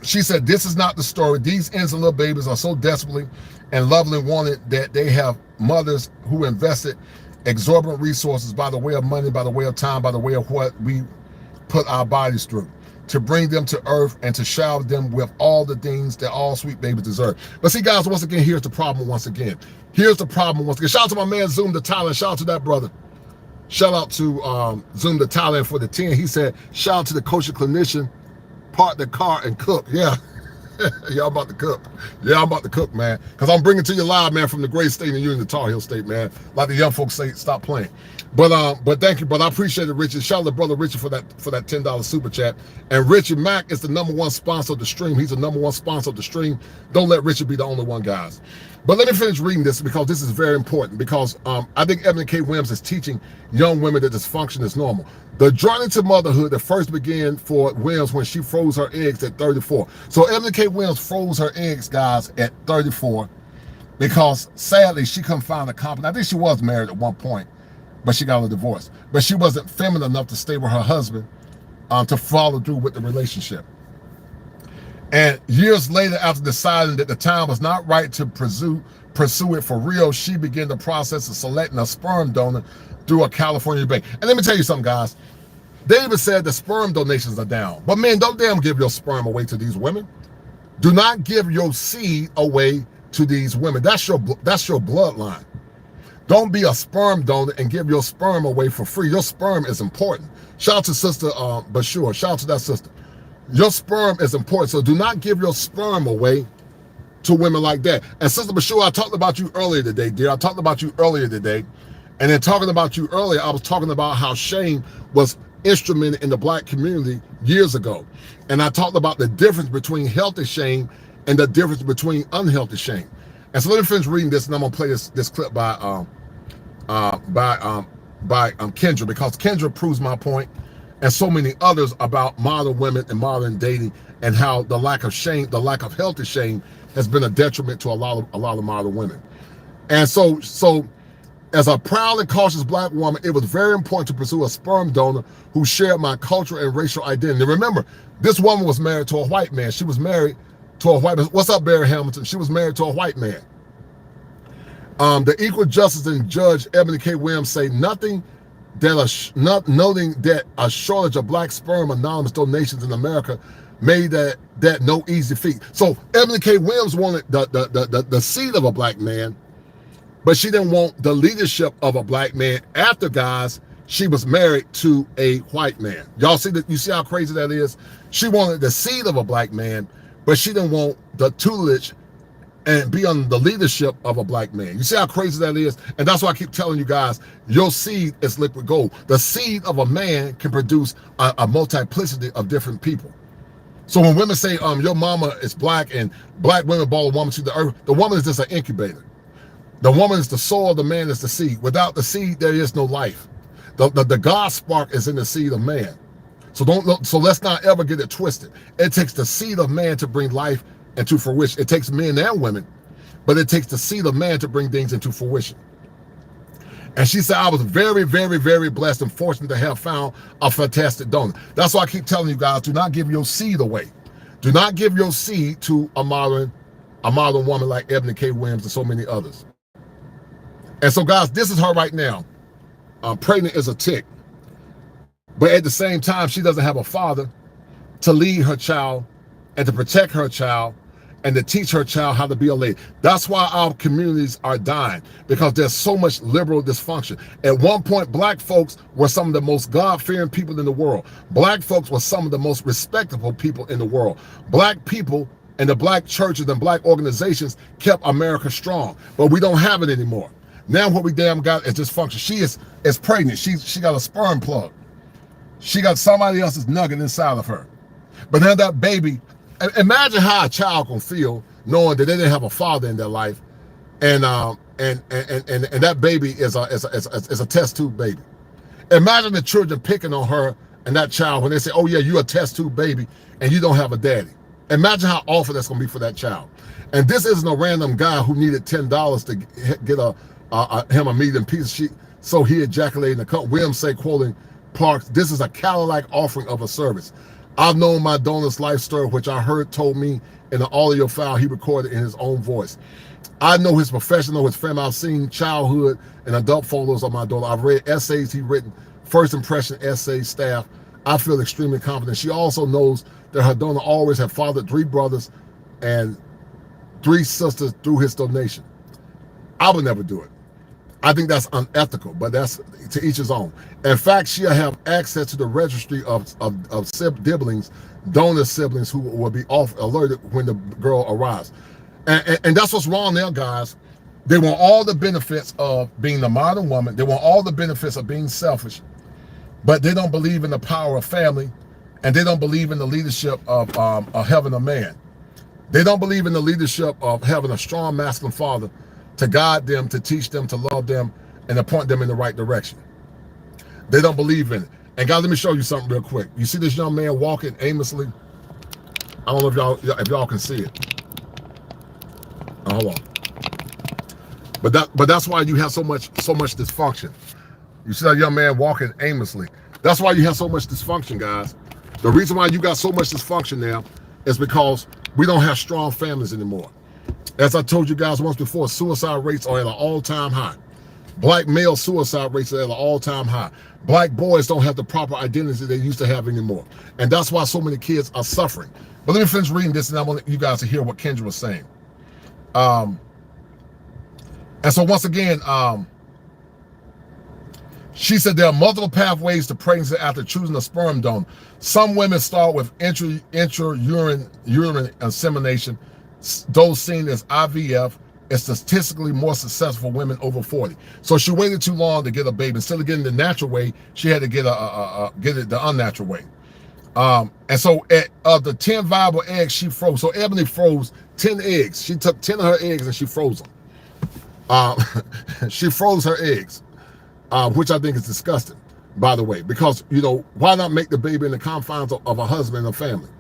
She said, this is not the story. These innocent little babies are so desperately and lovingly wanted that they have mothers who invested exorbitant resources by the way of money, by the way of time, by the way of what we put our bodies through to bring them to earth and to shower them with all the things that all sweet babies deserve. But see, guys, once again, here's the problem once again. Here's the problem once again. Shout out to my man, Zoom to Thailand. Shout out to that brother. Shout out to Zoom to Thailand for the 10. He said, shout out to the Kosher Clinician, park the car and cook. Yeah. Y'all about to cook. Yeah, I'm about to cook, man. Because I'm bringing to you live, man, from the great state of Union, the Tar Heel State, man. Like the young folks say, stop playing. But thank you, brother. I appreciate it, Richard. Shout out to brother Richard for that $10 super chat. And Richard Mack is the #1 sponsor of the stream. He's the #1 sponsor of the stream. Don't let Richard be the only one, guys. But let me finish reading this because this is very important, because I think Eboni K. Williams is teaching young women that dysfunction is normal. The journey to motherhood that first began for Williams when she froze her eggs at 34. So Eboni K. Williams froze her eggs, guys, at 34 because sadly she couldn't find a competent. I think she was married at one point, but she got a divorce. But she wasn't feminine enough to stay with her husband to follow through with the relationship. And years later, after deciding that the time was not right to pursue it for real, she began the process of selecting a sperm donor through a California bank. And let me tell you something, guys. David said the sperm donations are down. But man, don't damn give your sperm away to these women. Do not give your seed away to these women. That's your bloodline. Don't be a sperm donor and give your sperm away for free. Your sperm is important. Shout out to Sister Bashur. Shout out to that sister. Your sperm is important. So do not give your sperm away to women like that. And Sister Bashur, I talked about you earlier today, dear. I talked about you earlier today. And in talking about you earlier, I was talking about how shame was instrumented in the black community years ago. And I talked about the difference between healthy shame and the difference between unhealthy shame. And so let me finish reading this, and I'm gonna play this clip by Kendra, because Kendra proves my point, and so many others, about modern women and modern dating, and how the lack of shame, the lack of healthy shame, has been a detriment to a lot of modern women. And so as a proud and cautious black woman, it was very important to pursue a sperm donor who shared my cultural and racial identity. Remember, this woman was married to a white man. She was married to a white man. What's up, Barry Hamilton? She was married to a white man. The equal justice and Judge Eboni K. Williams say noting that a shortage of black sperm anonymous donations in America made that no easy feat. So Eboni K. Williams wanted the seed of a black man, but she didn't want the leadership of a black man. After, guys, she was married to a white man. Y'all see that? You see how crazy that is? She wanted the seed of a black man, but she didn't want the tutelage and be under the leadership of a black man. You see how crazy that is? And that's why I keep telling you guys, your seed is liquid gold. The seed of a man can produce a multiplicity of different people. So when women say, your mama is black and black women brought a woman to the earth, the woman is just an incubator. The woman is the soul, the man is the seed. Without the seed, there is no life. The God spark is in the seed of man. So let's not ever get it twisted. It takes the seed of man to bring life into fruition. It takes men and women, but it takes the seed of man to bring things into fruition. And she said, I was very, very, very blessed and fortunate to have found a fantastic donor. That's why I keep telling you guys, do not give your seed away. Do not give your seed to a modern woman like Eboni K. Williams and so many others. And so, guys, this is her right now. Pregnant as a tick. But at the same time, she doesn't have a father to lead her child and to protect her child and to teach her child how to be a lady. That's why our communities are dying, because there's so much liberal dysfunction. At one point, black folks were some of the most God-fearing people in the world. Black folks were some of the most respectable people in the world. Black people and the black churches and black organizations kept America strong, but we don't have it anymore. Now what we damn got is dysfunction. She is pregnant. She got a sperm plug. She got somebody else's nugget inside of her. But now that baby, imagine how a child can feel knowing that they didn't have a father in their life, and that baby is a test tube baby. Imagine the children picking on her and that child when they say, "Oh yeah, you're a test tube baby and you don't have a daddy." Imagine how awful that's gonna be for that child. And this isn't a random guy who needed $10 to get him a medium piece. So he ejaculated in the cup. Williams say, quoting Parks, "This is a Cadillac offering of a service. I've known my donor's life story, which I heard told me in an audio file he recorded in his own voice. I know his profession, know his family. I've seen childhood and adult photos of my donor. I've read essays he written, first impression essays, staff. I feel extremely confident. She also knows that her donor always had fathered 3 brothers and 3 sisters through his donation. I would never do it. I think that's unethical, but that's to each his own. In fact, she'll have access to the registry of siblings, donor siblings, who will be alerted when the girl arrives." And that's what's wrong now, guys. They want all the benefits of being the modern woman. They want all the benefits of being selfish, but they don't believe in the power of family, and they don't believe in the leadership of having a man. They don't believe in the leadership of having a strong masculine father to guide them, to teach them, to love them, and to point them in the right direction. They don't believe in it. And guys, let me show you something real quick. You see this young man walking aimlessly? I don't know if y'all can see it. Hold on. But that's why you have so much dysfunction. You see that young man walking aimlessly. That's why you have so much dysfunction, guys. The reason why you got so much dysfunction now is because we don't have strong families anymore. As I told you guys once before, suicide rates are at an all-time high. Black male suicide rates are at an all-time high. Black boys don't have the proper identity they used to have anymore. And that's why so many kids are suffering. But let me finish reading this, and I want you guys to hear what Kendra was saying. And so once again, she said there are multiple pathways to pregnancy after choosing a sperm donor. Some women start with intrauterine insemination, those seen as IVF, is statistically more successful for women over 40. So she waited too long to get a baby. Instead of getting the natural way, she had to get it the unnatural way. And so of the 10 viable eggs, she froze. So Ebony froze 10 eggs. She took 10 of her eggs and she froze them. She froze her eggs, which I think is disgusting, by the way, because, you know, why not make the baby in the confines of a husband and a family?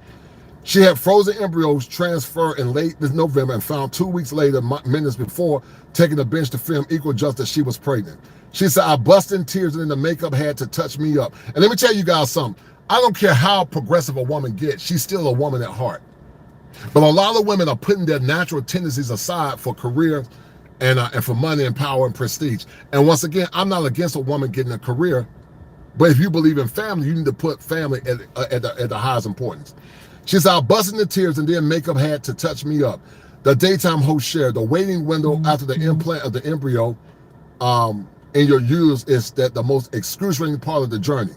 She had frozen embryos transferred in late November and found 2 weeks later, minutes before, taking the bench to film equal just that she was pregnant. She said, I busted in tears and then the makeup had to touch me up. And let me tell you guys something. I don't care how progressive a woman gets, she's still a woman at heart. But a lot of women are putting their natural tendencies aside for career and for money and power and prestige. And once again, I'm not against a woman getting a career, but if you believe in family, you need to put family at the highest importance. She said, I busted in the tears and then makeup had to touch me up. The daytime host shared, the waiting window after the implant of the embryo in your uterus is the most excruciating part of the journey.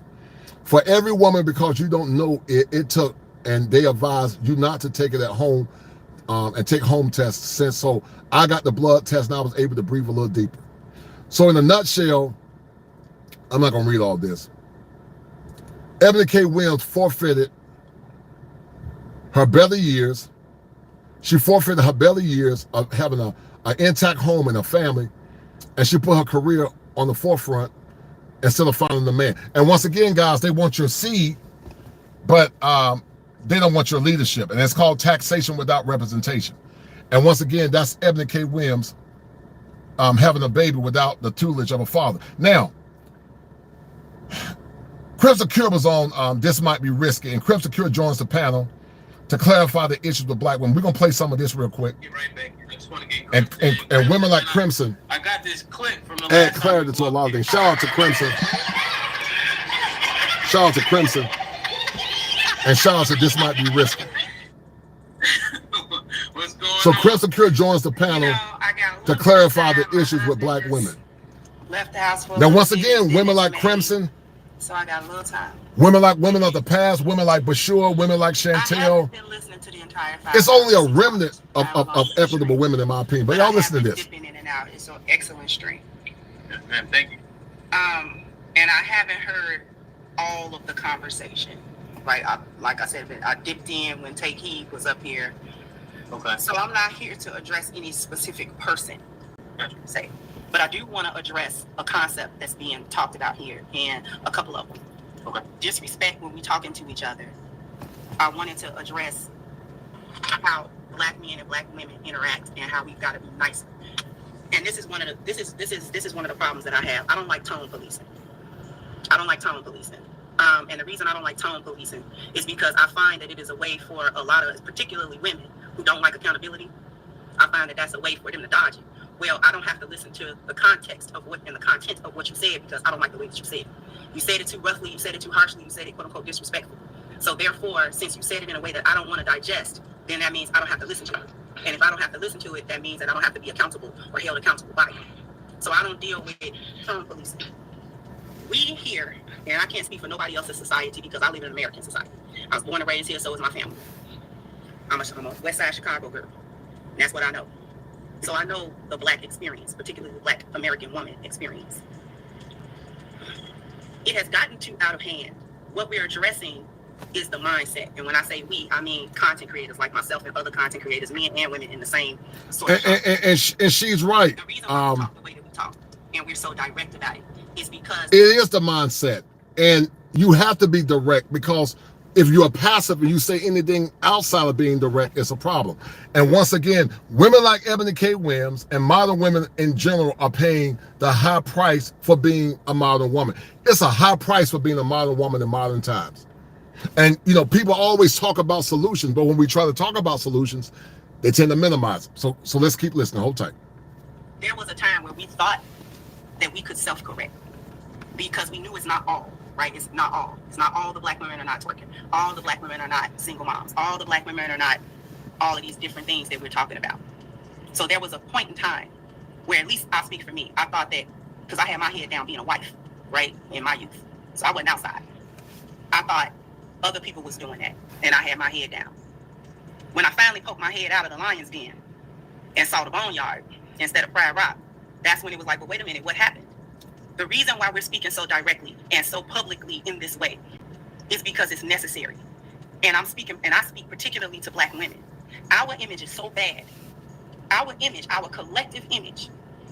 For every woman, because you don't know it took, and they advise you not to take it at home and take home tests since. So I got the blood test and I was able to breathe a little deeper. So in a nutshell, I'm not going to read all this. Eboni K. Williams forfeited her belly years. She forfeited her belly years of having an intact home and a family, and she put her career on the forefront instead of finding the man. And once again, guys, they want your seed, but they don't want your leadership. And it's called taxation without representation. And once again, that's Eboni K. Williams having a baby without the tutelage of a father. Now, Crimson Cure was on This Might Be Risky, and Crimson Cure joins the panel to clarify the issues with black women. We're going to play some of this real quick. Get right back. I just want to get and women like Crimson I got this clip from the add clarity to a lot of things. Shout out to Crimson. Shout out to Crimson. And shout out to This Might Be Risky. What's going So on? Crimson Cure joins the panel to clarify the issues with black women. Left the house for Now, once again, women like Crimson, so I got a little time. women of the past, women like Bashur, women like I Chantel. haven't been listening to the entire 5 It's only a hours. remnant of equitable women, in my opinion. But y'all listen to this. Dipping in and out. It's an excellent stream. Yes, ma'am, thank you. And I haven't heard all of the conversation. Right, like I said, I dipped in when Take Heed was up here. Okay. So I'm not here to address any specific person, Gotcha. say, but I do want to address a concept that's being talked about here, and a couple of them. Okay. Disrespect when we talking to each other. I wanted to address how black men and black women interact and how we've got to be nicer. And this is one of the problems that I have. I don't like tone policing. And the reason I don't like tone policing is because I find that it is a way for a lot of, particularly women who don't like accountability, I find that that's a way for them to dodge it. Well, I don't have to listen to the context of what and the content of what you said because I don't like the way that you said it. You said it too roughly, you said it too harshly, you said it quote unquote disrespectful. So therefore, since you said it in a way that I don't want to digest, then that means I don't have to listen to it. And if I don't have to listen to it, that means that I don't have to be accountable or held accountable by it. So I don't deal with tone policing. We here, and I can't speak for nobody else's society because I live in an American society. I was born and raised here, so is my family. I'm a West Side Chicago girl. And that's what I know. So I know the black experience, particularly the black American woman experience. It has gotten too out of hand. What we're addressing is the mindset. And when I say we, I mean content creators like myself and other content creators, men and women in the same sort of And she's right. The reason why we talk the way that we talk and we're so direct about it is because It is the mindset. And you have to be direct because if you are passive and you say anything outside of being direct, it's a problem. And once again, women like Eboni K. Williams and modern women in general are paying the high price for being a modern woman. It's a high price for being a modern woman in modern times. And, you know, people always talk about solutions, but when we try to talk about solutions, they tend to minimize them. So let's keep listening. Hold tight. there was a time where we thought that we could self-correct, because we knew it's not all, right? It's not all. It's not all the black women are not twerking. All the black women are not single moms. All the black women are not all of these different things that we're talking about. So there was a point in time where, at least I'll speak for me, I thought that, because I had my head down being a wife, right, in my youth. So I wasn't outside. I thought other people was doing that, and I had my head down. When I finally poked my head out of the lion's den and saw the boneyard instead of Pride Rock, that's when it was like, well, wait a minute, what happened? The reason why we're speaking so directly and so publicly in this way is because it's necessary. And I speak particularly to black women. Our image is so bad. Our image, our collective image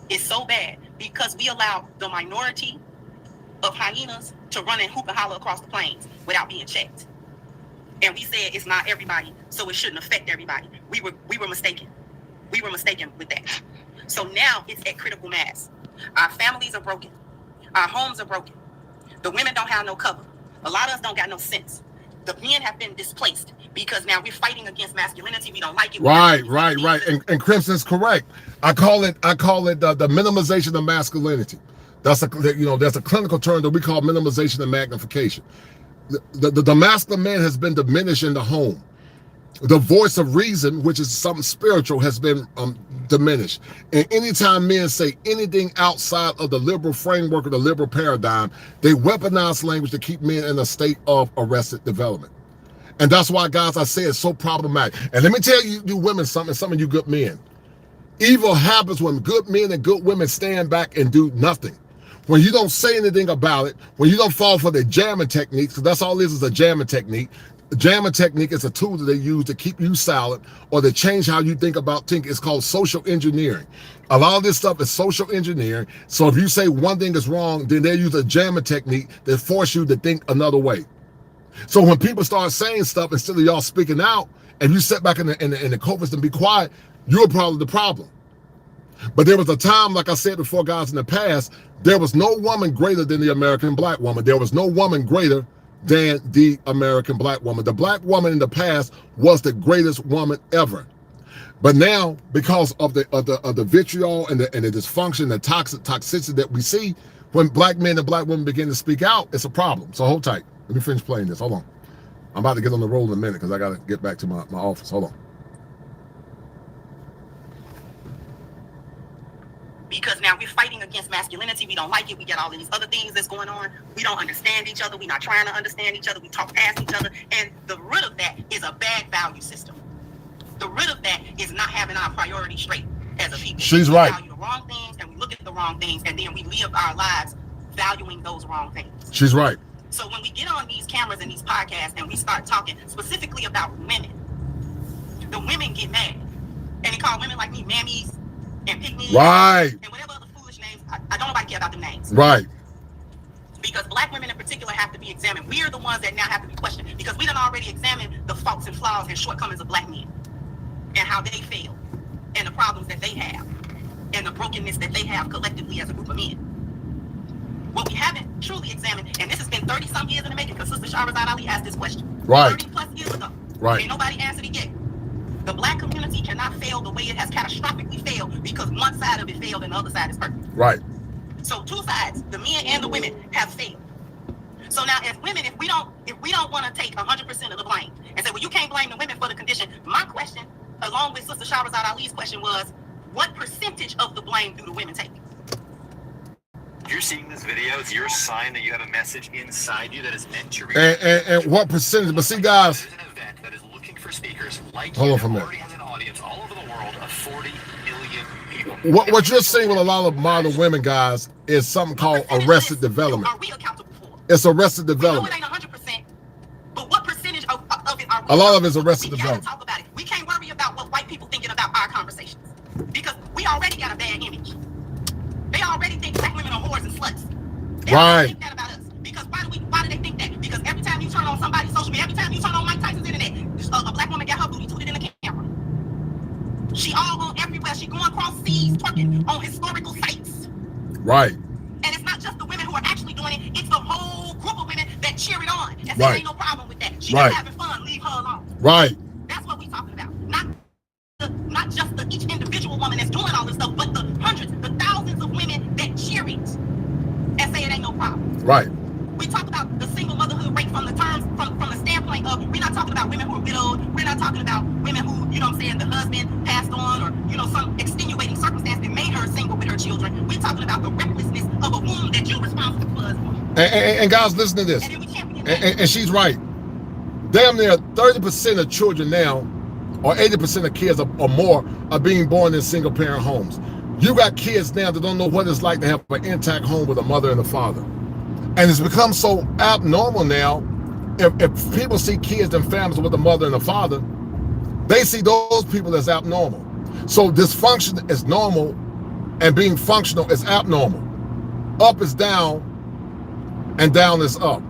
is so bad because we allow the minority of hyenas to run and hoop and holler across the plains without being checked. And we said it's not everybody, so it shouldn't affect everybody. We were mistaken. We were mistaken with that. So now it's at critical mass. Our families are broken. Our homes are broken. The women don't have no cover. A lot of us don't got no sense. The men have been displaced because now we're fighting against masculinity. We don't like it. Right. And Crimson's correct. I call it the minimization of masculinity. That's a clinical term that we call minimization and magnification. The masculine man has been diminished in the home. The voice of reason, which is something spiritual, has been diminished. And anytime men say anything outside of the liberal framework or the liberal paradigm, they weaponize language to keep men in a state of arrested development. And that's why, guys, I say it's so problematic. And let me tell you women something, some of you good men. Evil happens when good men and good women stand back and do nothing. When you don't say anything about it, when you don't fall for the jamming techniques, because that's all it is a jamming technique. The jamming technique is a tool that they use to keep you silent or to change how you think about things. It's called social engineering. A lot of this stuff is social engineering. So if you say one thing is wrong, then they use a jamming technique that force you to think another way. So when people start saying stuff instead of y'all speaking out, and you sit back in the covers and be quiet, you're probably the problem. But there was a time, like I said before, guys, in the past, there was no woman greater than the American black woman. There was no woman greater than the American black woman. The black woman in the past was the greatest woman ever. But now, because of the vitriol and the dysfunction, the toxicity that we see, when black men and black women begin to speak out, it's a problem. So hold tight. Let me finish playing this. Hold on. I'm about to get on the roll in a minute because I got to get back to my office. Hold on. Because now we're fighting against masculinity. We don't like it. We got all of these other things that's going on. We don't understand each other. We're not trying to understand each other. We talk past each other. And the root of that is a bad value system. The root of that is not having our priorities straight as a people. She's right. We value the wrong things and we look at the wrong things and then we live our lives valuing those wrong things. She's right. So when we get on these cameras and these podcasts and we start talking specifically about women, the women get mad. And they call women like me mammies and pygmies, right, and whatever other foolish names. I don't nobody care about the names. Right. Because black women in particular have to be examined. We are the ones that now have to be questioned because we done already examined the faults and flaws and shortcomings of black men and how they fail and the problems that they have and the brokenness that they have collectively as a group of men. What we haven't truly examined, and this has been 30-some years in the making because Sister Shahrazad Ali asked this question. Right. 30+ years ago. Right. Ain't nobody answered it yet. The black community cannot fail the way it has catastrophically failed because one side of it failed and the other side is perfect. Right. So two sides, the men and the women, have failed. So now as women, if we don't want to take 100% of the blame and say, well, you can't blame the women for the condition, my question, along with Sister Shahrazad Ali's question was, what percentage of the blame do the women take? If you're seeing this video, it's your sign that you have a message inside you that is meant to reach. And what percentage? But see, guys, there's an event that is looking for speakers like hold you on for a that minute. already has an audience all over the world of 40 million people. What you're seeing with a lot of modern women, guys, is something called arrested development. Are we accountable for? It's arrested We know development. it ain't 100%, but what percentage of it are we? A lot of it is arrested We gotta development. talk about it. We can't worry about what white people thinking about our conversations because we already got a bad image. They already think black women are whores and sluts. They Right. think that about us. Because why do they think that? Because every time you turn on somebody's social media, every time you turn on Mike Tyson's internet, a black woman got her booty tweeted in the camera. She all on everywhere. She going across seas, twerking on historical sites. Right. And it's not just the women who are actually doing it. It's the whole group of women that cheer it on and say Right. ain't no problem with that. She Right. just having fun. Leave her alone. Right. That's what we talking about. Not just each individual woman that's doing all this stuff, but the hundreds, the thousands of women that cheer it. husband passed on, or, you know, some extenuating circumstance that made her single with her children. We're talking about the recklessness of a womb that you're responsible for as a woman. And guys, listen to this. And then we champion that. And she's right. Damn near 30% of children now, or 80% of kids or more, are being born in single parent homes. You got kids now that don't know what it's like to have an intact home with a mother and a father. And it's become so abnormal now. If people see kids and families with a mother and a father, they see those people as abnormal. So dysfunction is normal and being functional is abnormal. Up is down and down is up.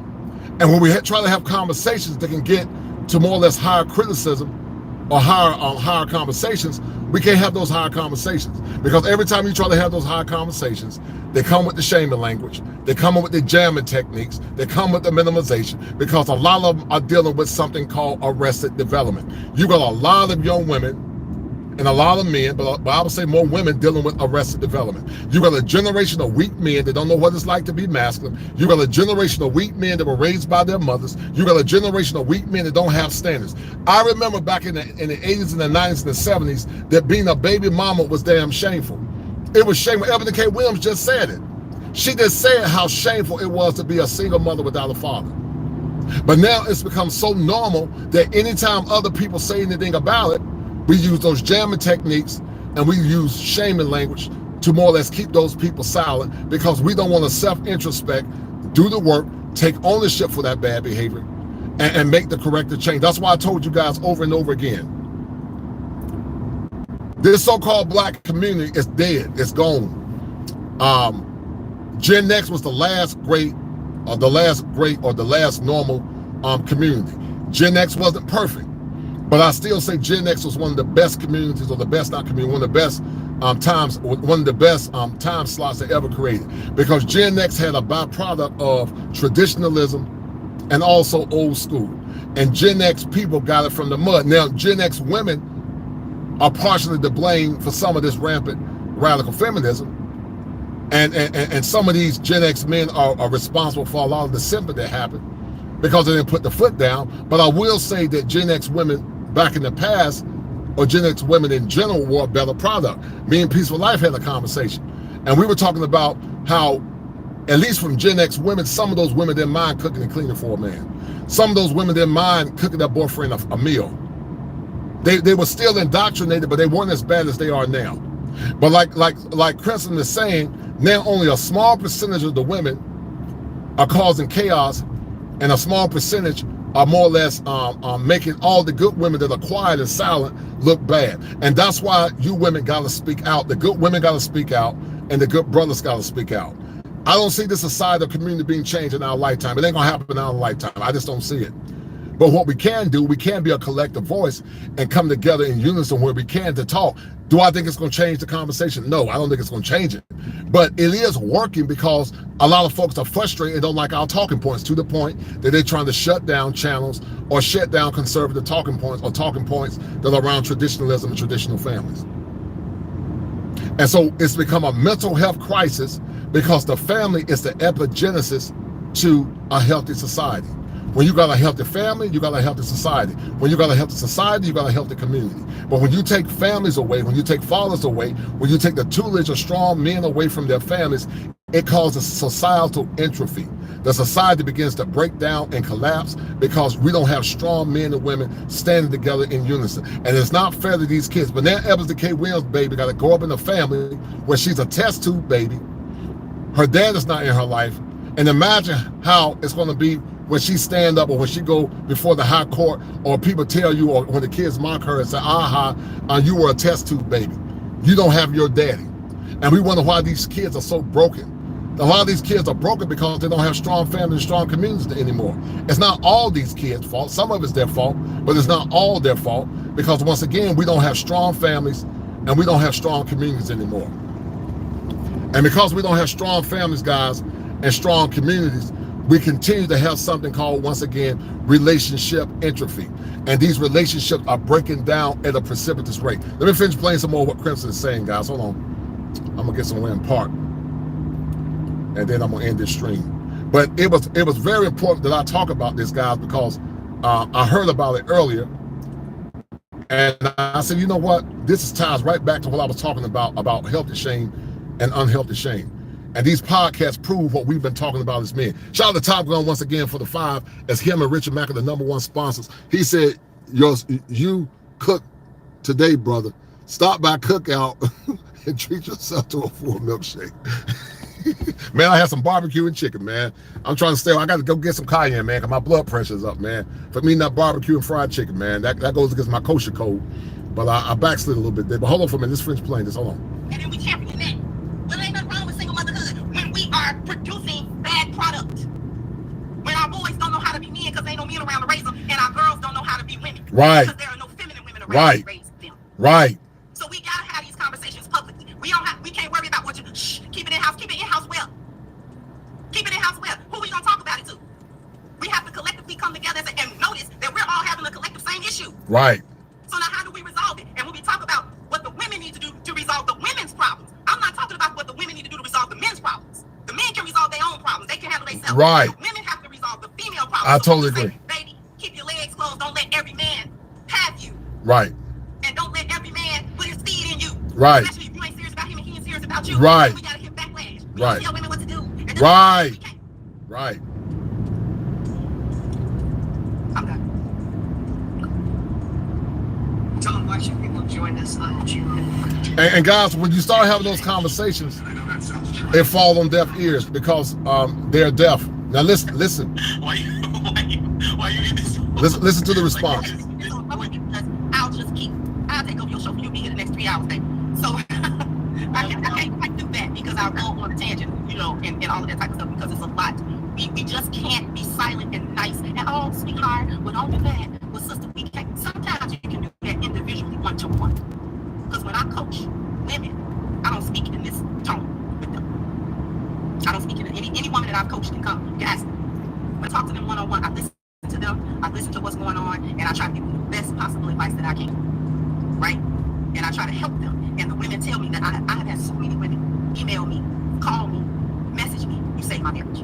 And when we try to have conversations that can get to more or less higher criticism or higher conversations, we can't have those higher conversations, because every time you try to have those higher conversations, they come with the shaming language, they come with the jamming techniques, they come with the minimization, because a lot of them are dealing with something called arrested development. You got a lot of young women and a lot of men, but I would say more women dealing with arrested development. You got a generation of weak men that don't know what it's like to be masculine. You got a generation of weak men that were raised by their mothers. You got a generation of weak men that don't have standards. I remember back in the 80s and the 90s and the 70s that being a baby mama was damn shameful. It was shameful. Eboni K. Williams just said it. She just said how shameful it was to be a single mother without a father. But now it's become so normal that anytime other people say anything about it, we use those jamming techniques and we use shaming language to more or less keep those people silent, because we don't want to self-introspect, do the work, take ownership for that bad behavior, and make the corrective change. That's why I told you guys over and over again, this so-called black community is dead, it's gone. Gen X was the last normal community. Gen X wasn't perfect, but I still say Gen X was one of the best communities, or the best, not community, one of the best time slots they ever created, because Gen X had a byproduct of traditionalism and also old school. And Gen X people got it from the mud. Now, Gen X women are partially to blame for some of this rampant radical feminism. And some of these Gen X men are responsible for a lot of the sympathy that happened because they didn't put the foot down. But I will say that Gen X women back in the past, or Gen X women in general, were a better product. Me and Peaceful Life had a conversation, and we were talking about how, at least from Gen X women, some of those women didn't mind cooking and cleaning for a man. Some of those women didn't mind cooking their boyfriend a meal. They were still indoctrinated, but they weren't as bad as they are now. But like Crimson is saying, now only a small percentage of the women are causing chaos, and a small percentage are more or less making all the good women that are quiet and silent look bad. And that's why you women gotta speak out. The good women gotta speak out, and the good brothers gotta speak out. I don't see this societal community being changed in our lifetime. It ain't gonna happen in our lifetime. I just don't see it. But what we can do, we can be a collective voice and come together in unison where we can to talk. Do I think it's going to change the conversation? No, I don't think it's going to change it. But it is working, because a lot of folks are frustrated and don't like our talking points, to the point that they're trying to shut down channels or shut down conservative talking points, or talking points that are around traditionalism and traditional families. And so it's become a mental health crisis, because the family is the epigenesis to a healthy society. When you got a healthy family, you got a healthy society. When you got a healthy society, you got a healthy community. But when you take families away, when you take fathers away, when you take the tutelage of strong men away from their families, it causes societal entropy. The society begins to break down and collapse, because we don't have strong men and women standing together in unison. And it's not fair to these kids. But now Eboni K. Williams' baby got to grow up in a family where she's a test tube baby. Her dad is not in her life. And imagine how it's going to be when she stand up, or when she go before the high court, or people tell you, or when the kids mock her and say, you were a test tube baby. You don't have your daddy. And we wonder why these kids are so broken. A lot of these kids are broken because they don't have strong families and strong communities anymore. It's not all these kids' fault. Some of it's their fault, but it's not all their fault, because once again, we don't have strong families and we don't have strong communities anymore. And because we don't have strong families, guys, and strong communities, we continue to have something called, once again, relationship entropy. And these relationships are breaking down at a precipitous rate. Let me finish playing some more of what Crimson is saying, guys. Hold on. I'm gonna get somewhere in park, and then I'm gonna end this stream. But it was very important that I talk about this, guys, because I heard about it earlier, And I said, you know what? This ties right back to what I was talking about healthy shame and unhealthy shame. And these podcasts prove what we've been talking about as men. Shout out to Top Gun once again for the 5, as him and Richard Mack are the #1 sponsors. He said, you cook today, brother. Stop by Cookout and treat yourself to a full milkshake. Man, I had some barbecue and chicken, man. I'm trying to stay. I got to go get some cayenne, man, because my blood pressure's up, man. For me, not barbecue and fried chicken, man. That goes against my kosher code. But I backslid a little bit there. But hold on for a minute. This French plane. Just hold on. And then we champion that. Well, ain't nothing wrong with single motherhood when we are producing bad product. When our boys don't know how to be men because ain't no men around to raise them, and our girls don't know how to be women. Right. Because there are no feminine women around to raise them. Right. So we gotta have these conversations publicly. We can't worry about what you keep it in house. Keep it in house well. Keep it in house well. Who we gonna talk about it to? We have to collectively come together and notice that we're all having a collective same issue. Right. So now how do we resolve it? And when we talk about what the women need to do to resolve the women's problems, I'm not talking about what the women need to do to resolve the men's problems. The men can resolve their own problems. They can handle themselves. Right. The women have to resolve the female problems. I So totally say, agree. baby, keep your legs closed. Don't let every man have you. Right. And don't let every man put his feet in you. Right. Especially if you ain't serious about him and he ain't serious about you. Right. We gotta hit backlash. We Right. gotta tell women what to do. And this Right. we can't. Right. I'm done. Tom, why should people join us on June? And guys, when you start having those conversations, it falls on deaf ears because they're deaf. Now listen. Why you in this? Listen to the response. It's on public because I'll take over your show for you. Be here the next 3 hours, baby. So I can't quite do that because I'll go on a tangent, and all of that type of stuff because it's a lot. We just can't be silent and nice and oh, sweetheart, well, don't do that. Well, sister, we can't. Sometimes you can do that individually, one-to-one. Because when I coach women, I don't speak in this tone with them. I don't speak in any woman that I've coached can come. You ask them. I talk to them one-on-one. I listen to them. I listen to what's going on, and I try to give them the best possible advice that I can. Right? And I try to help them. And the women tell me that I have had so many women email me, call me, message me. You saved my marriage.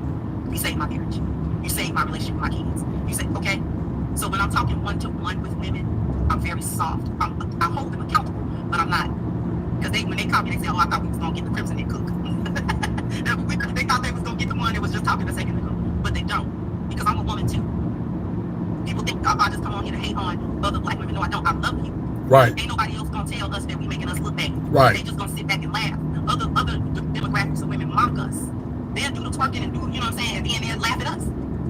You saved my marriage. You saved my relationship with my kids. You say, okay. So when I'm talking one-to-one with women, I'm very soft. I hold them accountable, but I'm not. Because when they call me, they say, oh, I thought we was going to get the crimson and cook. They thought they was going to get the one that was just talking a second ago. But they don't. Because I'm a woman too. People think I just come on here to hate on other black women. No, I don't. I love you. Right. Ain't nobody else going to tell us that we making us look bad. Right. They just going to sit back and laugh. Other demographics of women mock us. They'll do the twerking and do, you know what I'm saying, and then they'll laugh at us.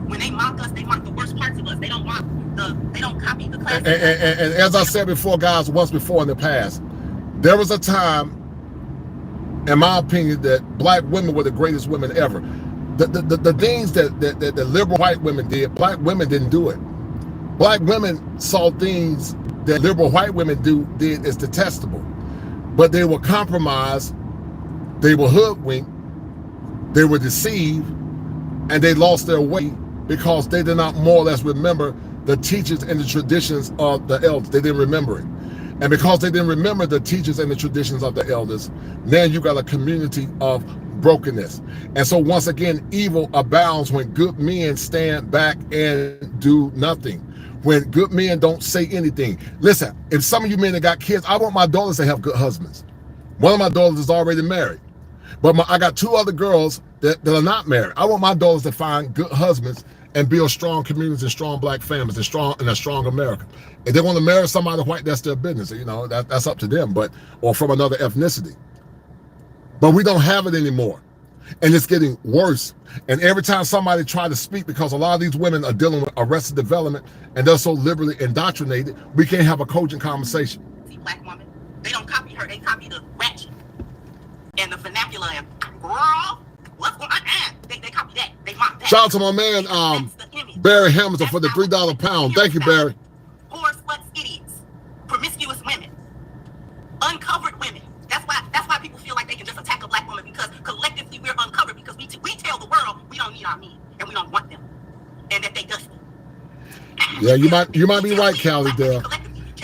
When they mock us, they mock the worst parts of us. They don't copy the class. And as I said before, guys, once before in the past, there was a time, in my opinion, that black women were the greatest women ever. The things that the liberal white women did, black women didn't do it. Black women saw things that liberal white women did as detestable. But they were compromised, they were hoodwinked, they were deceived, and they lost their way because they did not more or less remember the teachings and the traditions of the elders. They didn't remember it. And because they didn't remember the teachings and the traditions of the elders, now you got a community of brokenness. And so once again, evil abounds when good men stand back and do nothing. When good men don't say anything. Listen, if some of you men that got kids, I want my daughters to have good husbands. One of my daughters is already married. But I got 2 other girls that are not married. I want my daughters to find good husbands and build strong communities and strong black families and a strong America. If they want to marry somebody white, that's their business. You know, that's up to them, or from another ethnicity. But we don't have it anymore. And it's getting worse. And every time somebody tries to speak, because a lot of these women are dealing with arrested development and they're so liberally indoctrinated, we can't have a cogent conversation. See, black woman, they don't copy her, they copy the ratchet and the vernacular and girl, what's going on? They copy that, they mock that. Shout out to my man, Barry Hamilton for the $3 pound. Thank you, Barry. Whores, sluts, idiots, promiscuous women, uncovered women. That's why people feel like they can just attack a black woman, because collectively we're uncovered, because we tell the world we don't need our men and we don't want them and that they dusty. Yeah, you might be right, Callie there.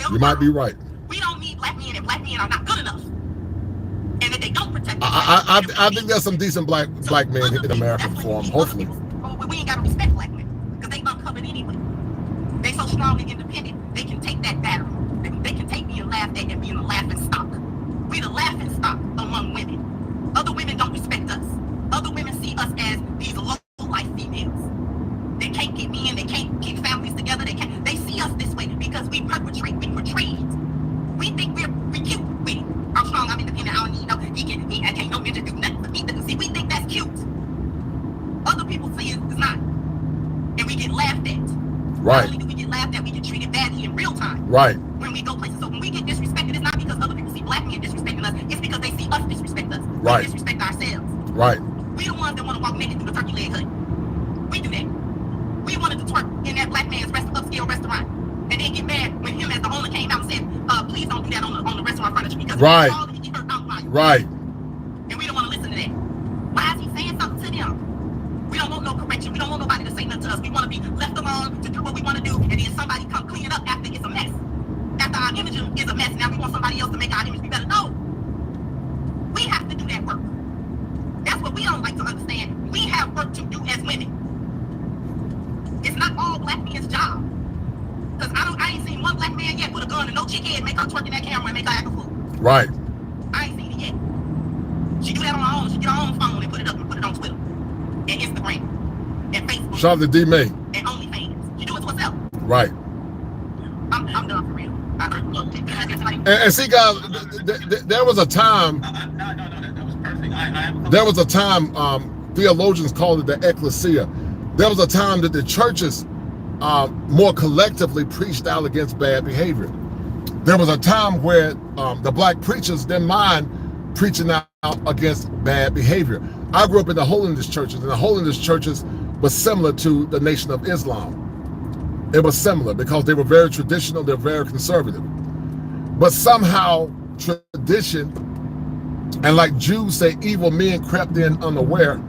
You might be right. We don't need black men, and black men are not good enough, and that they don't protect. I think there's some decent black men in America for them, hopefully. We ain't gotta respect black men because they uncovered anyway. They so strong and independent, they can take that battle. They can Right. Not only do we get laughed at, we get treated badly in real time. Right. When we go places. So when we get disrespected, it's not because other people see black men disrespecting us. It's because they see us disrespect us. Right. We disrespect ourselves. Right. We the ones that want to walk naked through the turkey leg hut. We do that. We wanted to twerk in that black man's upscale restaurant. And then get mad when him as the owner came out and said, please don't do that on the restaurant furniture because right. all the hurt outline. Right. And we don't want to listen to that. Why is he saying something to them? We don't want no correction. We don't want nobody to say nothing to us. We want to be left alone to do what we want to do, and then somebody come clean it up after it's a mess. After our image is a mess, now we want somebody else to make our image be better. No. We have to do that work. That's what we don't like to understand. We have work to do as women. It's not all black men's job. Because I ain't seen one black man yet with a gun and no chick head make her twerk in that camera and make her act a fool. Right. I ain't seen it yet. She do that on her own. She get her own phone and put it up and put it on Twitter and Instagram and Facebook. Shout out to D-May. And OnlyFans. She do it to herself. Right. I'm done for real. And see, guys, there was a time. No, that was perfect. There was a time, theologians called it the ecclesia. There was a time that the churches more collectively preached out against bad behavior. There was a time where the black preachers didn't mind preaching out against bad behavior. I grew up in the holiness churches, and the holiness churches was similar to the Nation of Islam. It was similar because they were very traditional, they're very conservative. But somehow tradition, and like Jews say, evil men crept in unaware.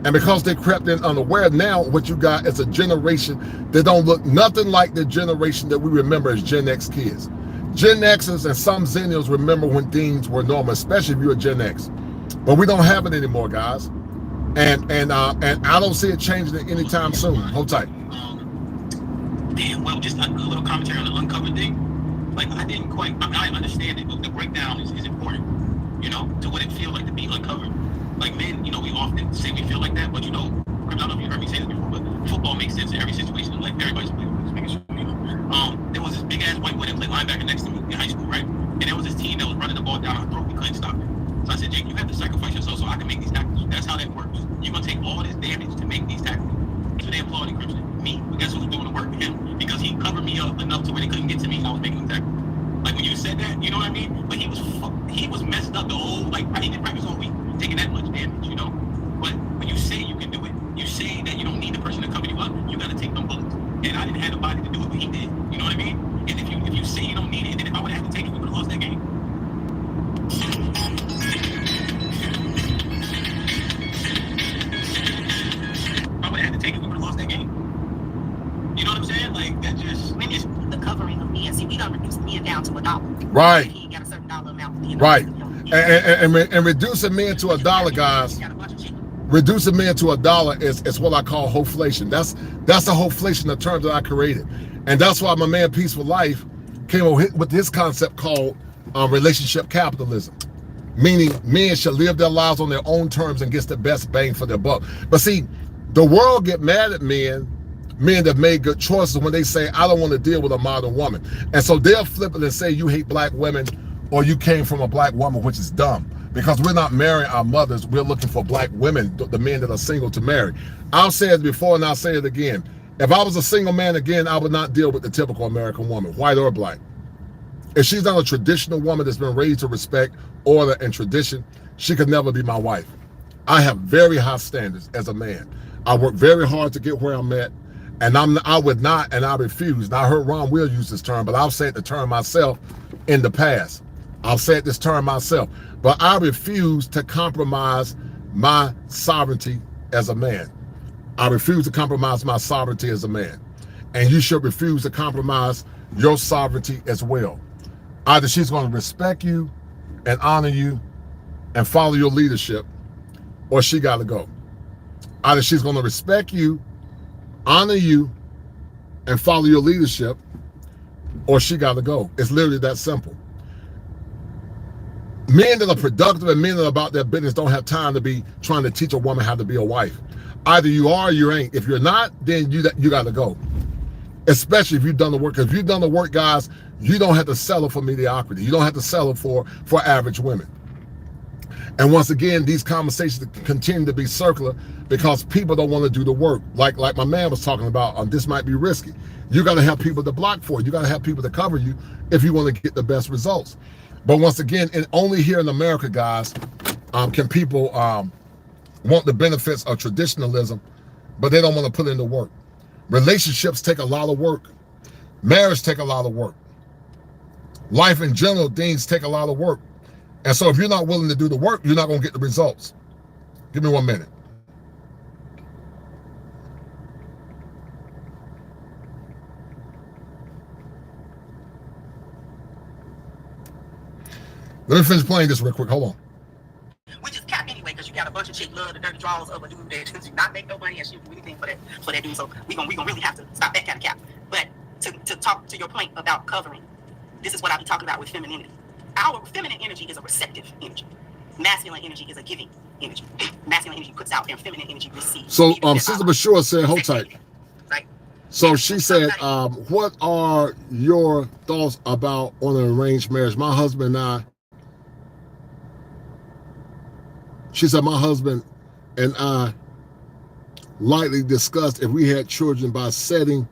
And because they crept in unaware, now what you got is a generation that don't look nothing like the generation that we remember as Gen X kids. Gen Xers and some Zennials remember when things were normal, especially if you're a Gen X. But we don't have it anymore, guys. And I don't see it changing anytime soon. Hold tight. Damn, well, just a little commentary on the uncovered thing. Like, I didn't quite, I understand it, but the breakdown is important, you know, to what it feels like to be uncovered. Like men, you know, we often say we feel like that, but you know, I don't know if you heard me say this before, but football makes sense in every situation in life. Everybody's playing. There was this big ass white boy that played linebacker next to me in high school, right? And there was this team that was running the ball down our throat. We couldn't stop it. So I said, Jake, you have to sacrifice yourself so I can make these tackles. That's how that works. You're gonna take all this damage to make these tackles. So they applauded Christian. Me. But guess who was doing the work? Him. Because he covered me up enough to where they couldn't get to me and I was making them tackles. Like when you said that, you know what I mean? But he was messed up the whole, like, he didn't practice all week, taking that much damage, you know? But when you say you can do it, you say that you don't need the person to cover you up, you gotta take them bullets. And I didn't have the body to do it, but he did. You know what I mean? And if you say you don't need it, then if I would have had to take it, we would have lost that game. If I would have had to take it, we would have lost that game. You know what I'm saying? Like, that just... It's the covering of men. See, we done reduced men down to $1. Right. He got a certain dollar amount. You know, Right. And reducing men to $1, guys. Reducing men to $1 is what I call hole-flation. That's the hole-flation, the term that I created. And that's why my man Peaceful Life came up with his concept called relationship capitalism. Meaning men should live their lives on their own terms and get the best bang for their buck. But see, the world get mad at men that made good choices when they say, I don't want to deal with a modern woman. And so they'll flip it and say, you hate black women or you came from a black woman, which is dumb. Because we're not marrying our mothers, we're looking for black women, the men that are single to marry. I've said it before and I'll say it again. If I was a single man again, I would not deal with the typical American woman, white or black. If she's not a traditional woman that's been raised to respect order and tradition, she could never be my wife. I have very high standards as a man. I work very hard to get where I'm at, and I would not, and I refuse. Now I heard Ron Will use this term, but I've said the term myself in the past. I've said this term myself, but I refuse to compromise my sovereignty as a man. I refuse to compromise my sovereignty as a man. And you should refuse to compromise your sovereignty as well. Either she's going to respect you and honor you and follow your leadership, or she got to go. Either she's going to respect you, honor you, and follow your leadership, or she got to go. It's literally that simple. Men that are productive and men that are about their business don't have time to be trying to teach a woman how to be a wife. Either you are or you ain't. If you're not, then you got to go. Especially if you've done the work. If you've done the work, guys, you don't have to settle for mediocrity. You don't have to settle for average women. And once again, these conversations continue to be circular because people don't want to do the work. Like my man was talking about, this might be risky. You got to have people to block for you. You got to have people to cover you if you want to get the best results. But once again, and only here in America, guys, can people want the benefits of traditionalism, but they don't want to put in the work. Relationships take a lot of work. Marriage take a lot of work. Life in general, things take a lot of work. And so if you're not willing to do the work, you're not going to get the results. Give me 1 minute. Let me finish playing this real quick. Hold on. We just cap anyway because you got a bunch of chicks love the dirty draws of a dude that does not make no money and shit do anything for that dude. So we gonna really have to stop that kind of cap. But to talk to your point about covering, this is what I be talking about with femininity. Our feminine energy is a receptive energy. Masculine energy is a giving energy. Masculine energy puts out and feminine energy receives. So Sister Bashura said, hold tight. Right. So she said, what are your thoughts about on an arranged marriage? My husband and I, she said, my husband and I lightly discussed if we had children by setting,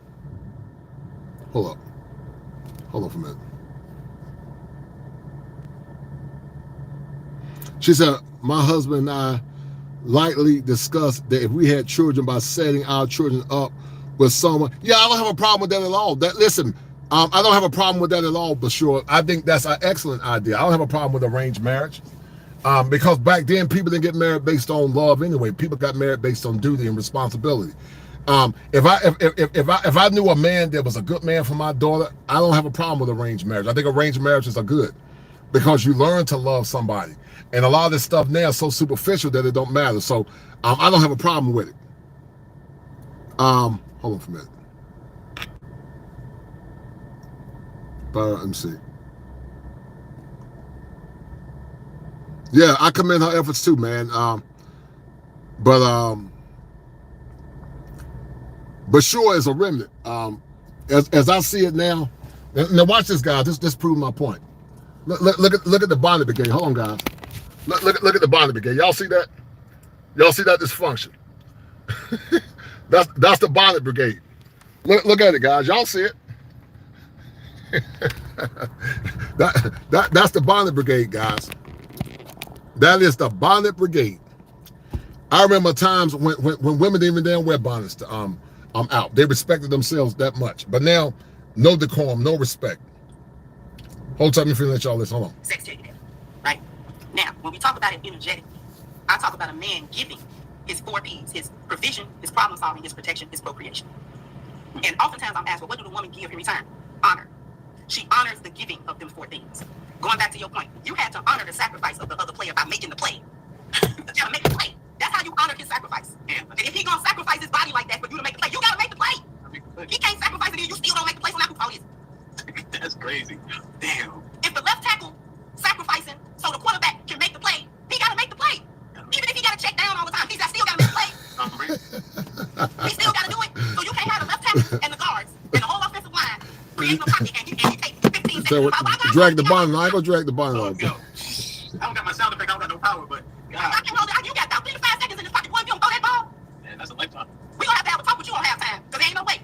hold on for a minute. She said, my husband and I lightly discussed that if we had children by setting our children up with someone. Yeah, I don't have a problem with that at all. Listen, I don't have a problem with that at all, but sure, I think that's an excellent idea. I don't have a problem with arranged marriage. Because back then people didn't get married based on love anyway. People got married based on duty and responsibility. If I knew a man that was a good man for my daughter, I don't have a problem with arranged marriage. I think arranged marriages are good because you learn to love somebody. And a lot of this stuff now is so superficial that it don't matter. So I don't have a problem with it. Hold on for a minute. Let me see. Yeah, I commend her efforts too, man. But sure is a remnant. As I see it now, now watch this, guys. This proves my point. Look at the Bonnet Brigade. Hold on, guys. Look at the Bonnet Brigade. Y'all see that? Y'all see that dysfunction? that's the Bonnet Brigade. Look at it, guys. Y'all see it? That's the Bonnet Brigade, guys. That is the Bonnet Brigade. I remember times when women didn't even damn wear bonnets to out. They respected themselves that much. But now, no decorum, no respect. Hold tight, let me let y'all listen. Hold on. Sex education, right? Now, when we talk about it energetically, I talk about a man giving his 4 P's, his provision, his problem solving, his protection, his procreation. And oftentimes I'm asked, well, what do the woman give in return? Honor. She honors the giving of them 4 things. Going back to your point, you had to honor the sacrifice of the other player by making the play. You gotta make the play. That's how you honor his sacrifice. Yeah. And if he gonna sacrifice his body like that for you to make the play, you gotta make the play. He can't sacrifice it and you still don't make the play, so now who fault is it? That's crazy. Damn. If the left tackle sacrificing so the quarterback can make the play, he gotta make the play. Even if he gotta check down all the time, he still gotta make the play. He still gotta do it. So you can't have the left tackle and the guards and the whole offensive line creating a pocket and you take 15 seconds. Drag the bonnet. I ain't gonna drag the bonnet on. I don't got my sound effect. I don't got no power, but God. I can hold it. You got about 35 seconds in this pocket. Boy, if you don't throw that ball, man, that's a lifetime. we gonna have a talk with you on halftime. Cause ain't no way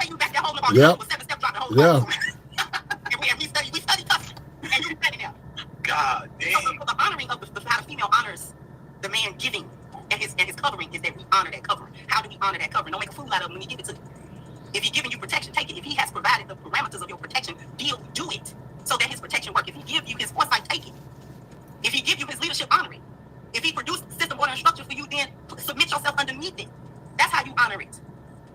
you back there holding the ball. Yep. With 7 step drop the whole Yeah. and we study custom. And you study now. God damn. So the honoring of how the female honors the man giving and his covering is that we honor that covering. How do we honor that covering? Don't make a fool out of him when you give it to you. If he's giving you protection, take it. If he has provided the parameters of your protection, do it so that his protection work. If he give you his foresight, take it. If he give you his leadership, honor it. If he produced system, order, and structure for you, then submit yourself underneath it. That's how you honor it.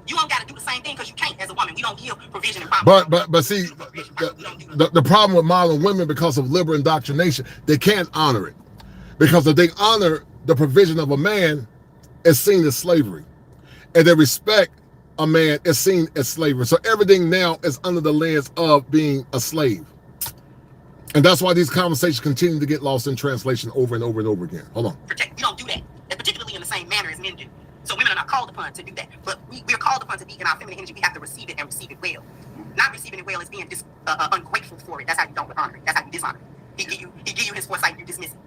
You don't got to do the same thing because you can't as a woman. We don't give provision and promise. But see, the problem with modern women, because of liberal indoctrination, they can't honor it. Because if they honor the provision of a man, it's seen as slavery. And they respect a man, it's seen as slavery. So everything now is under the lens of being a slave. And that's why these conversations continue to get lost in translation over and over and over again. Hold on. We don't do that, and particularly in the same manner as men do. So women are not called upon to do that. But we're called upon to be in our feminine energy. We have to receive it and receive it well. Not receiving it well is being ungrateful for it. That's how you don't honor it. That's how you dishonor it. He give you his foresight, you dismiss it.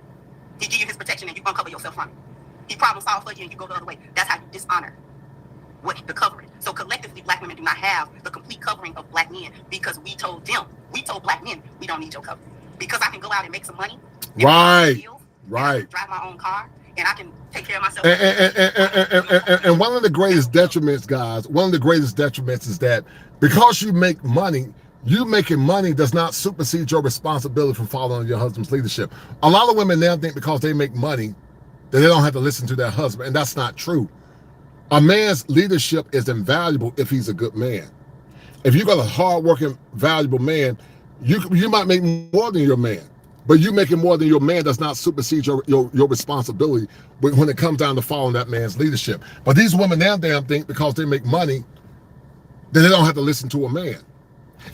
He give you his protection and you uncover yourself from it. He problem solve for you and you go the other way. That's how you dishonor what the covering. So collectively, black women do not have the complete covering of black men because we told black men, we don't need your covering. Because I can go out and make some money. Right. And I can drive my own car, and I can take care of myself. And one of the greatest detriments, guys, one of the greatest detriments is that because you make money, you making money does not supersede your responsibility for following your husband's leadership. A lot of women now think because they make money that they don't have to listen to their husband, and that's not true. A man's leadership is invaluable if he's a good man. If you got a hardworking, valuable man, you might make more than your man, but you making more than your man does not supersede your responsibility when it comes down to following that man's leadership. But these women now damn think because they make money that they don't have to listen to a man.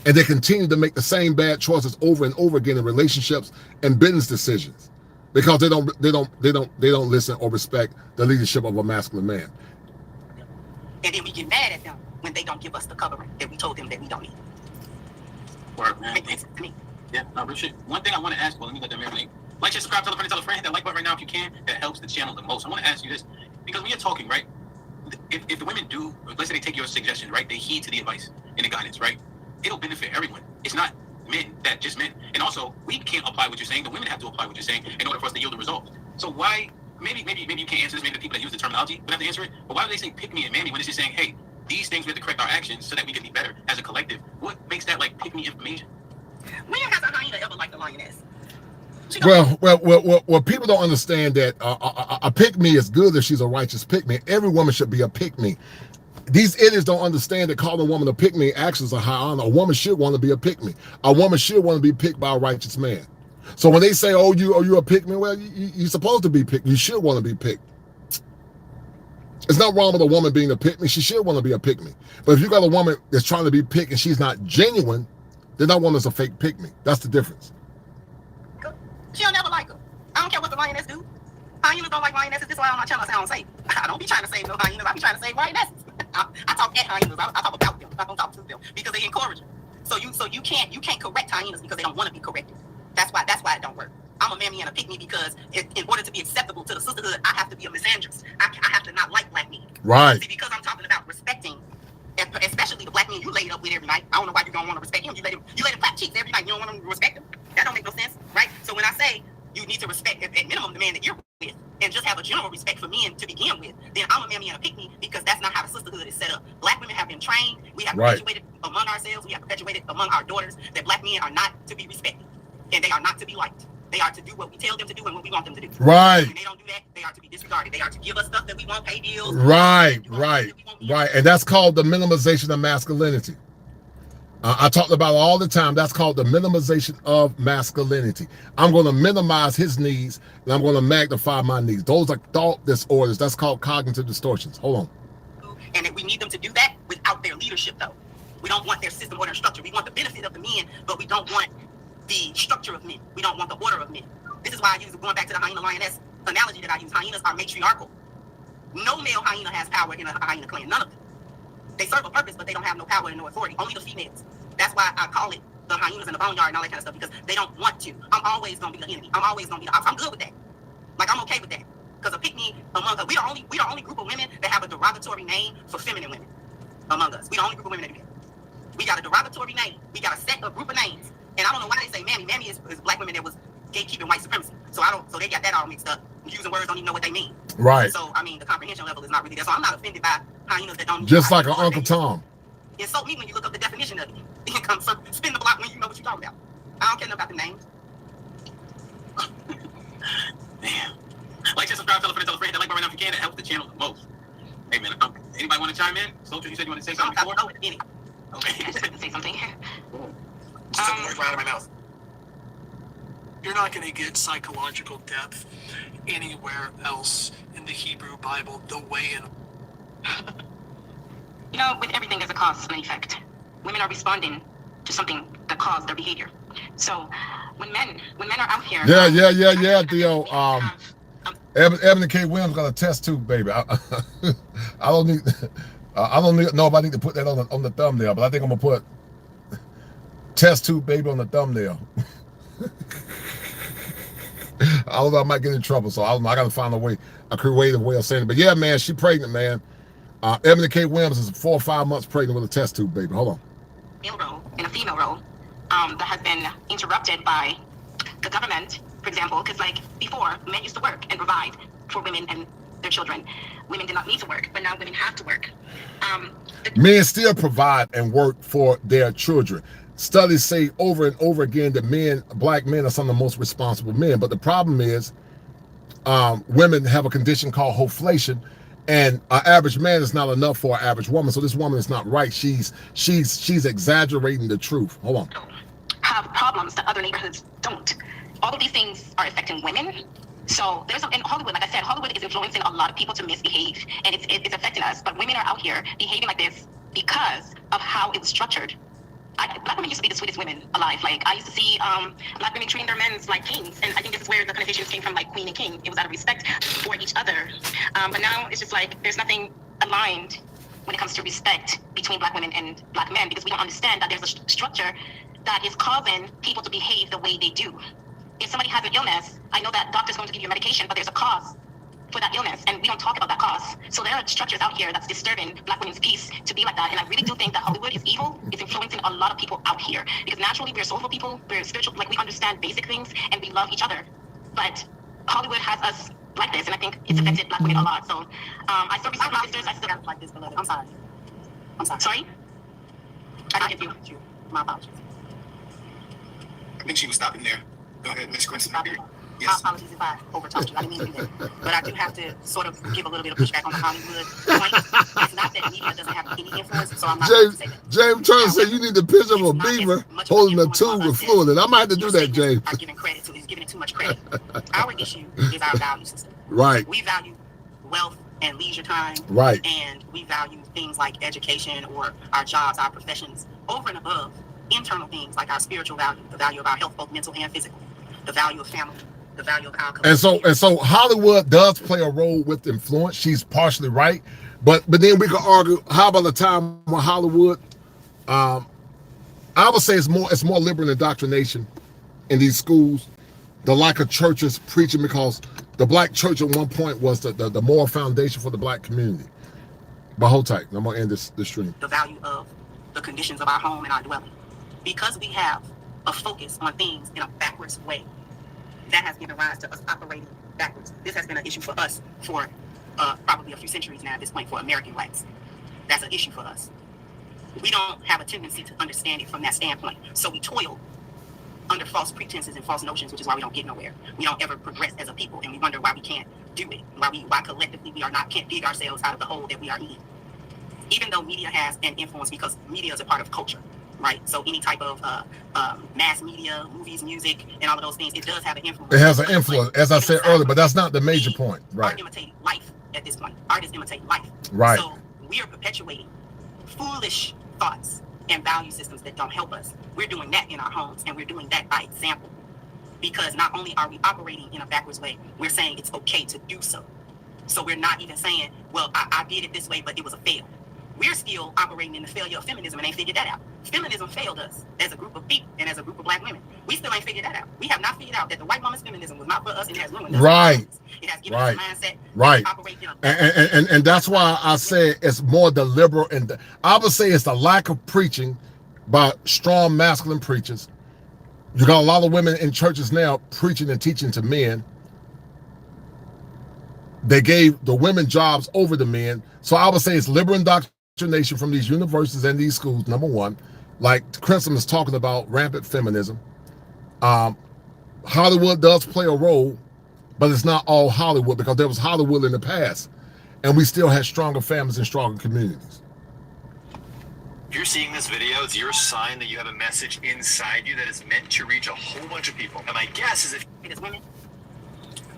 And they continue to make the same bad choices over and over again in relationships and business decisions because they don't listen or respect the leadership of a masculine man. And then we get mad at them when they don't give us the covering that we told them that we don't need. Word, man. Yeah, no, real shit. One thing I want to ask, well, let me let them marinate. Like, share, subscribe, tell a friend, hit that like button right now if you can. That helps the channel the most. I want to ask you this, because when you're talking, right, if the women do, let's say they take your suggestions, right, they heed to the advice and the guidance, right, it'll benefit everyone. It's not men, that just men. And also, we can't apply what you're saying. The women have to apply what you're saying in order for us to yield the results. So why, maybe you can't answer this, maybe the people that use the terminology would have to answer it, but why do they say pick me and mammy when it's just saying, hey, these things we have to correct our actions so that we can be better as a collective? What makes that like pick me information? When has a hyena ever liked a lioness? Well, people don't understand that a pick-me is good if she's a righteous pick-me. Every woman should be a pick-me. These idiots don't understand that calling a woman a pick-me actions a high honor. A woman should want to be a pick-me. A woman should want to be picked by a righteous man. So when they say, oh, you're a pick-me, well, you're supposed to be picked. You should want to be picked. It's not wrong with a woman being a pick-me. She should want to be a pick-me. But if you got a woman that's trying to be picked and she's not genuine, then that woman's a fake pick-me. That's the difference. She'll never like her. I don't care what the lioness do. Hyenas don't like lionesses. This is why on my channel I say I don't save. I don't be trying to save no hyenas. I be trying to save lionesses. I talk at hyenas. I talk about them. I don't talk to them because they encourage them. So you can't correct hyenas because they don't want to be corrected. That's why it don't work. I'm a mammy and a pick-me because in order to be acceptable to the sisterhood, I have to be a misandrous. I have to not like black men. Right. See, because I'm talking about respecting, especially the black men you laid up with every night. I don't know why you don't want to respect him. You let him clap cheeks every night. You don't want him to respect him. That don't make no sense, right? So when I say you need to respect at minimum the man that you're with and just have a general respect for men to begin with, then I'm a mammy and a pick-me because that's not how the sisterhood is set up. Black women have been trained. We have perpetuated among ourselves. We have perpetuated among our daughters that black men are not to be respected and they are not to be liked. They are to do what we tell them to do and what we want them to do. Right. When they don't do that, they are to be disregarded. They are to give us stuff that we want, pay bills. Right. And that's called the minimization of masculinity. I talked about it all the time. That's called the minimization of masculinity. I'm going to minimize his needs and I'm going to magnify my needs. Those are thought disorders. That's called cognitive distortions. Hold on. And we need them to do that without their leadership, though. We don't want their system or their structure. We want the benefit of the men, but we don't want the structure of men. We don't want the order of men. This is why I use, going back to the hyena lioness analogy that I use, hyenas are matriarchal. No male hyena has power in a hyena clan. None of them. They serve a purpose, but they don't have no power and no authority. Only the females. That's why I call it the hyenas in the boneyard and all that kind of stuff, because they don't want to. I'm always going to be the enemy. I'm always going to be the opposite. I'm good with that. Like, I'm okay with that. Because a pick-me among us, we the only group of women that have a derogatory name for feminine women among us. We the only group of women that do that. We got a derogatory name. We got a group of names. And I don't know why they say mammy. Mammy is black women that was gatekeeping white supremacy. So they got that all mixed up. Using words don't even know what they mean. Right. So, I mean, the comprehension level is not really there. So I'm not offended by hyenas that don't. Just like an Uncle Tom. Insult me when you look up the definition of it. You can come spin the block when you know what you're talking about. I don't care about the names. Damn. Like, just subscribe, tell a friend, hit that like button right now if you can. It helps the channel the most. Hey, man, anybody want to chime in? Soldier, you said you want to say something before? Oh, at the beginning. Okay. I just want to say something. Just took the words right out of my mouth. You're not going to get psychological depth anywhere else in the Hebrew Bible the way in. You know, with everything, there's a cause and an effect. Women are responding to something that caused their behavior. So when men are out here. Yeah, Theo. Ebony K. Williams got a test tube, baby. I don't know if I need to put that on the thumbnail, but I think I'm gonna put test tube baby on the thumbnail. I don't know, I might get in trouble, so I don't know. I gotta find a creative way of saying it. But yeah, man, she pregnant, man. Eboni K. Williams is 4 or 5 months pregnant with a test tube baby. Hold on. Male role and a female role that has been interrupted by the government, for example, because like before, men used to work and provide for women and their children. Women did not need to work, but now women have to work. Men still provide and work for their children. Studies say over and over again that black men are some of the most responsible men. But the problem is women have a condition called hole-flation, and an average man is not enough for an average woman. So this woman is not right. She's exaggerating the truth. Hold on. Have problems that other neighborhoods don't. All of these things are affecting women. So there's in Hollywood, like I said, Hollywood is influencing a lot of people to misbehave, and it's affecting us. But women are out here behaving like this because of how it was structured. Black women used to be the sweetest women alive. Like I used to see black women treating their men like kings, and I think this is where the connotations came from, like queen and king. It was out of respect for each other. But now it's just like there's nothing aligned when it comes to respect between black women and black men, because we don't understand that there's a structure that is causing people to behave the way they do. If somebody has an illness, I know that doctor's going to give you medication, but there's a cause for that illness, and we don't talk about that cause. So there are structures out here that's disturbing black women's peace to be like that. And I really do think that Hollywood is evil. It's influencing a lot of people out here, because naturally we're soulful people, we're spiritual, like we understand basic things and we love each other. But Hollywood has us like this, and I think it's affected black women a lot. So I still respect my sisters. I still have like this, beloved. I'm sorry. Sorry? I didn't get you. My apologies. I think she was stopping there. Go ahead, Ms. Quincy. Yes. My apologies if I overtalked you. I didn't mean to do that. But I do have to sort of give a little bit of pushback on the Hollywood point. It's not that media doesn't have any influence, so I'm not going to say that. James Turner said you need to picture of a beaver holding a tube with fluid. And I might have to do that, James. Are giving credit to, he's giving it too much credit. Our issue is our value system. Right. We value wealth and leisure time. Right. And we value things like education or our jobs, our professions, over and above internal things like our spiritual value, the value of our health, both mental and physical, the value of family, the value of our community. And so Hollywood does play a role with influence. She's partially right, but then we can argue, how about the time when Hollywood, I would say it's more liberal indoctrination in these schools, the lack of churches preaching, because the black church at one point was the moral foundation for the black community. But hold tight, I'm gonna end this stream. The value of the conditions of our home and our dwelling, because we have a focus on things in a backwards way. That has given rise to us operating backwards. This has been an issue for us for probably a few centuries now at this point, for American blacks. That's an issue for us. We don't have a tendency to understand it from that standpoint. So we toil under false pretenses and false notions, which is why we don't get nowhere. We don't ever progress as a people, and we wonder why we can't do it. Why collectively we can't dig ourselves out of the hole that we are in. Even though media has an influence, because media is a part of culture. Right, so any type of mass media, movies, music, and all of those things, it does have an influence. It has an influence, as I said earlier, but that's not the major point. Right. Art imitating life at this point. Artists imitate life. Right. So we are perpetuating foolish thoughts and value systems that don't help us. We're doing that in our homes, and we're doing that by example. Because not only are we operating in a backwards way, we're saying it's okay to do so. So we're not even saying, well, I did it this way, but it was a fail. We're still operating in the failure of feminism and ain't figured that out. Feminism failed us as a group of people and as a group of black women. We still ain't figured that out. We have not figured out that the white woman's feminism was not for us, and it has ruined us. Right. It has given us a mindset. Right. And that's why I say it's more the liberal, and I would say it's the lack of preaching by strong masculine preachers. You got a lot of women in churches now preaching and teaching to men. They gave the women jobs over the men. So I would say it's liberal indoctrination from these universities and these schools, number one. Like Crimson is talking about rampant feminism. Hollywood does play a role, but it's not all Hollywood, because there was Hollywood in the past, and we still had stronger families and stronger communities. If you're seeing this video, it's your sign that you have a message inside you that is meant to reach a whole bunch of people. And my guess is if as women,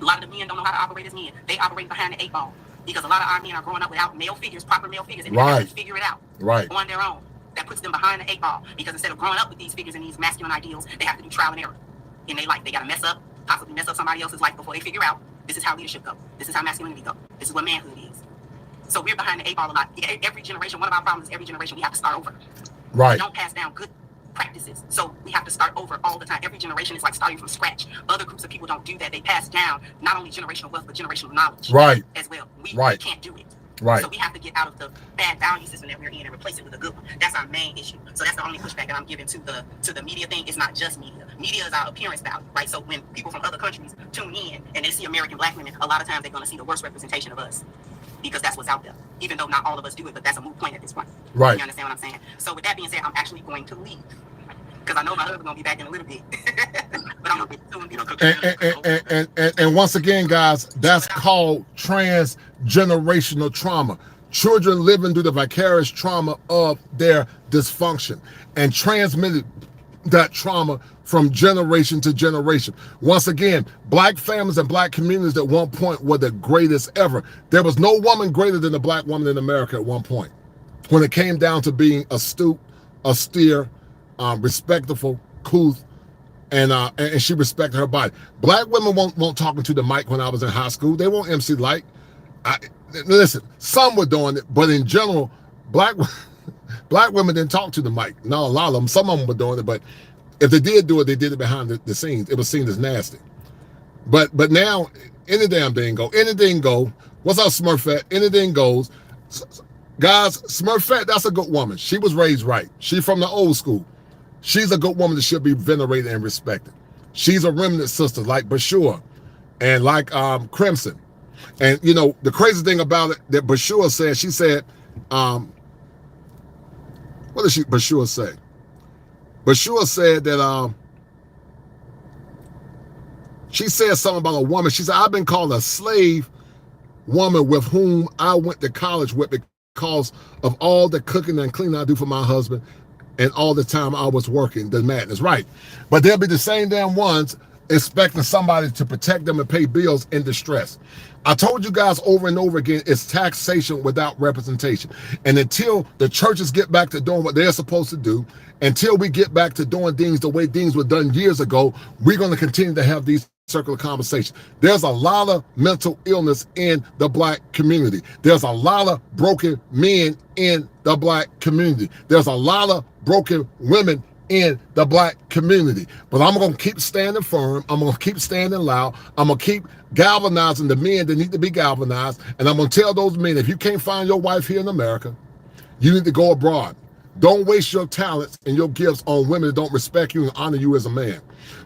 a lot of the men don't know how to operate as men. They operate behind the 8 ball, because a lot of our men are growing up without male figures, proper male figures, and they have to figure it out on their own. That puts them behind the 8 ball, because instead of growing up with these figures and these masculine ideals, they have to do trial and error in their life. They got to mess up, possibly mess up somebody else's life before they figure out this is how leadership go. This is how masculinity go. This is what manhood is. So we're behind the 8 ball a lot. Every generation, one of our problems is every generation we have to start over. Right. We don't pass down good practices, so we have to start over all the time. Every generation is like starting from scratch. Other groups of people don't do that. They pass down not only generational wealth, but generational knowledge as well. We can't do it. Right. So we have to get out of the bad value system that we're in and replace it with a good one. That's our main issue. So that's the only pushback that I'm giving to the media thing. It's not just media. Media is our appearance value, right? So when people from other countries tune in and they see American black women, a lot of times they're going to see the worst representation of us because that's what's out there. Even though not all of us do it, but that's a moot point at this point. Right. You understand what I'm saying? So with that being said, I'm actually going to leave because I know my husband's going to be back in a little bit. But I'm going to be soon. And once again, guys, that's called transgenerational trauma. Children living through the vicarious trauma of their dysfunction and transmitted that trauma from generation to generation. Once again, black families and black communities at one point were the greatest ever. There was no woman greater than the black woman in America at one point. When it came down to being astute, austere, respectful, couth, and she respected her body. Black women won't talking to the mic when I was in high school. They won't MC light. Listen, some were doing it, but in general, black women didn't talk to the mic. Not a lot of them. Some of them were doing it, but if they did do it, they did it behind the scenes. It was seen as nasty. But now, any damn thing go. Anything go. What's up, Smurfette? Anything goes. Guys, Smurfette, that's a good woman. She was raised right. She's from the old school. She's a good woman that should be venerated and respected. She's a remnant sister like Bashur and like Crimson. And, you know, the crazy thing about it that Bashur said, she said, what did Bashur say? Bashur said that, she said something about a woman. She said, I've been called a slave woman with whom I went to college with because of all the cooking and cleaning I do for my husband and all the time I was working. The madness, right? But they'll be the same damn ones expecting somebody to protect them and pay bills in distress. I told you guys over and over again, it's taxation without representation. And until the churches get back to doing what they're supposed to do, until we get back to doing things the way things were done years ago, we're going to continue to have these circular conversations. There's a lot of mental illness in the black community. There's a lot of broken men in the black community. There's a lot of broken women in the black community. But I'm going to keep standing firm. I'm going to keep standing loud. I'm going to keep galvanizing the men that need to be galvanized. And I'm going to tell those men, if you can't find your wife here in America, you need to go abroad. Don't waste your talents and your gifts on women that don't respect you and honor you as a man,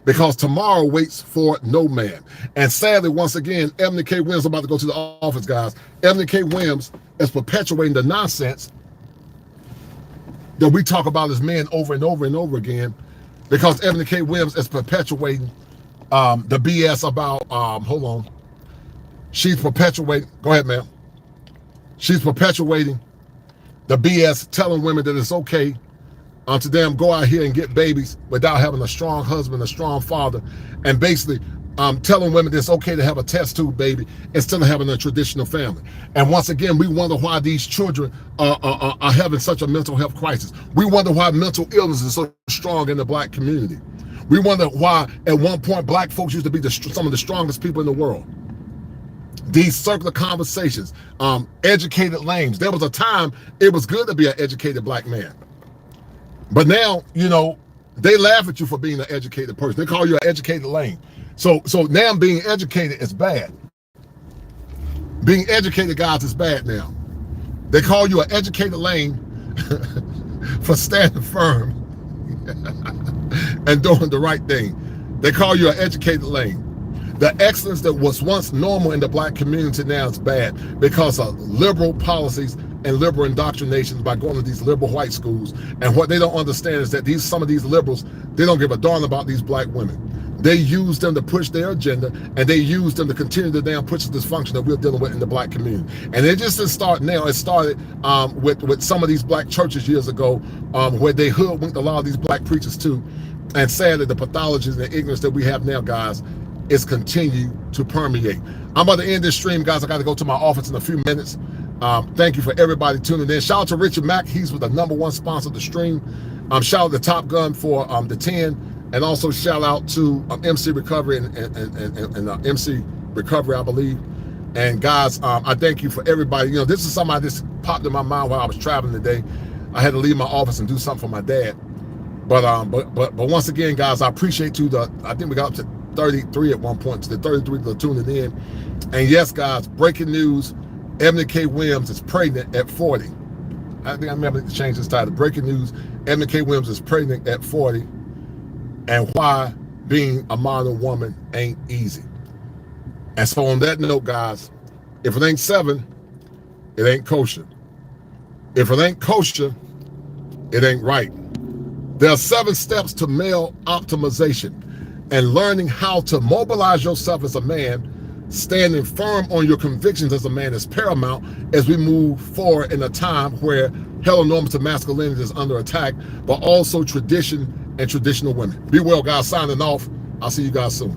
because tomorrow waits for no man. And sadly, once again, Eboni K. Williams, I'm about to go to the office, guys. Eboni K. Williams is perpetuating the nonsense that we talk about as men over and over and over again, because Eboni K. Williams is perpetuating the BS about, hold on. She's perpetuating, go ahead, ma'am. She's perpetuating the BS, telling women that it's okay to them go out here and get babies without having a strong husband, a strong father, and basically telling women that it's okay to have a test tube baby instead of having a traditional family. And once again, we wonder why these children are having such a mental health crisis. We wonder why mental illness is so strong in the black community. We wonder why at one point black folks used to be some of the strongest people in the world. These circular conversations, educated lames. There was a time it was good to be an educated black man. But now, you know, they laugh at you for being an educated person. They call you an educated lame. So now being educated is bad. Being educated, guys, is bad now. They call you an educated lame for standing firm and doing the right thing. They call you an educated lame. The excellence that was once normal in the black community now is bad because of liberal policies and liberal indoctrinations by going to these liberal white schools. And what they don't understand is that some of these liberals, they don't give a darn about these black women. They use them to push their agenda, and they use them to continue to damn push the dysfunction that we're dealing with in the black community. And it just didn't start now. It started with some of these black churches years ago, where they hoodwinked a lot of these black preachers too. And sadly, the pathologies and the ignorance that we have now, guys, is continue to permeate. I'm about to end this stream, guys. I got to go to my office in a few minutes. Thank you for everybody tuning in. Shout out to Richard Mack. He's with the #1 sponsor of the stream. Shout out to Top Gun for the 10. And also shout out to MC Recovery and MC Recovery, I believe. And guys, I thank you for everybody. You know, this is something I just popped in my mind while I was traveling today. I had to leave my office and do something for my dad. But once again, guys, I appreciate you. I think we got up to 33 at one point, to the 33 that are tuning in. And yes, guys, breaking news. Eboni K. Williams is pregnant at 40. I think I remember to change this title. Breaking news, Eboni K. Williams is pregnant at 40, and why being a modern woman ain't easy. And so on that note, guys, if it ain't 7, it ain't kosher. If it ain't kosher, it ain't right. There are 7 steps to male optimization, and learning how to mobilize yourself as a man, standing firm on your convictions as a man is paramount as we move forward in a time where heteronormative masculinity is under attack, but also tradition and traditional women. Be well, guys. Signing off. I'll see you guys soon.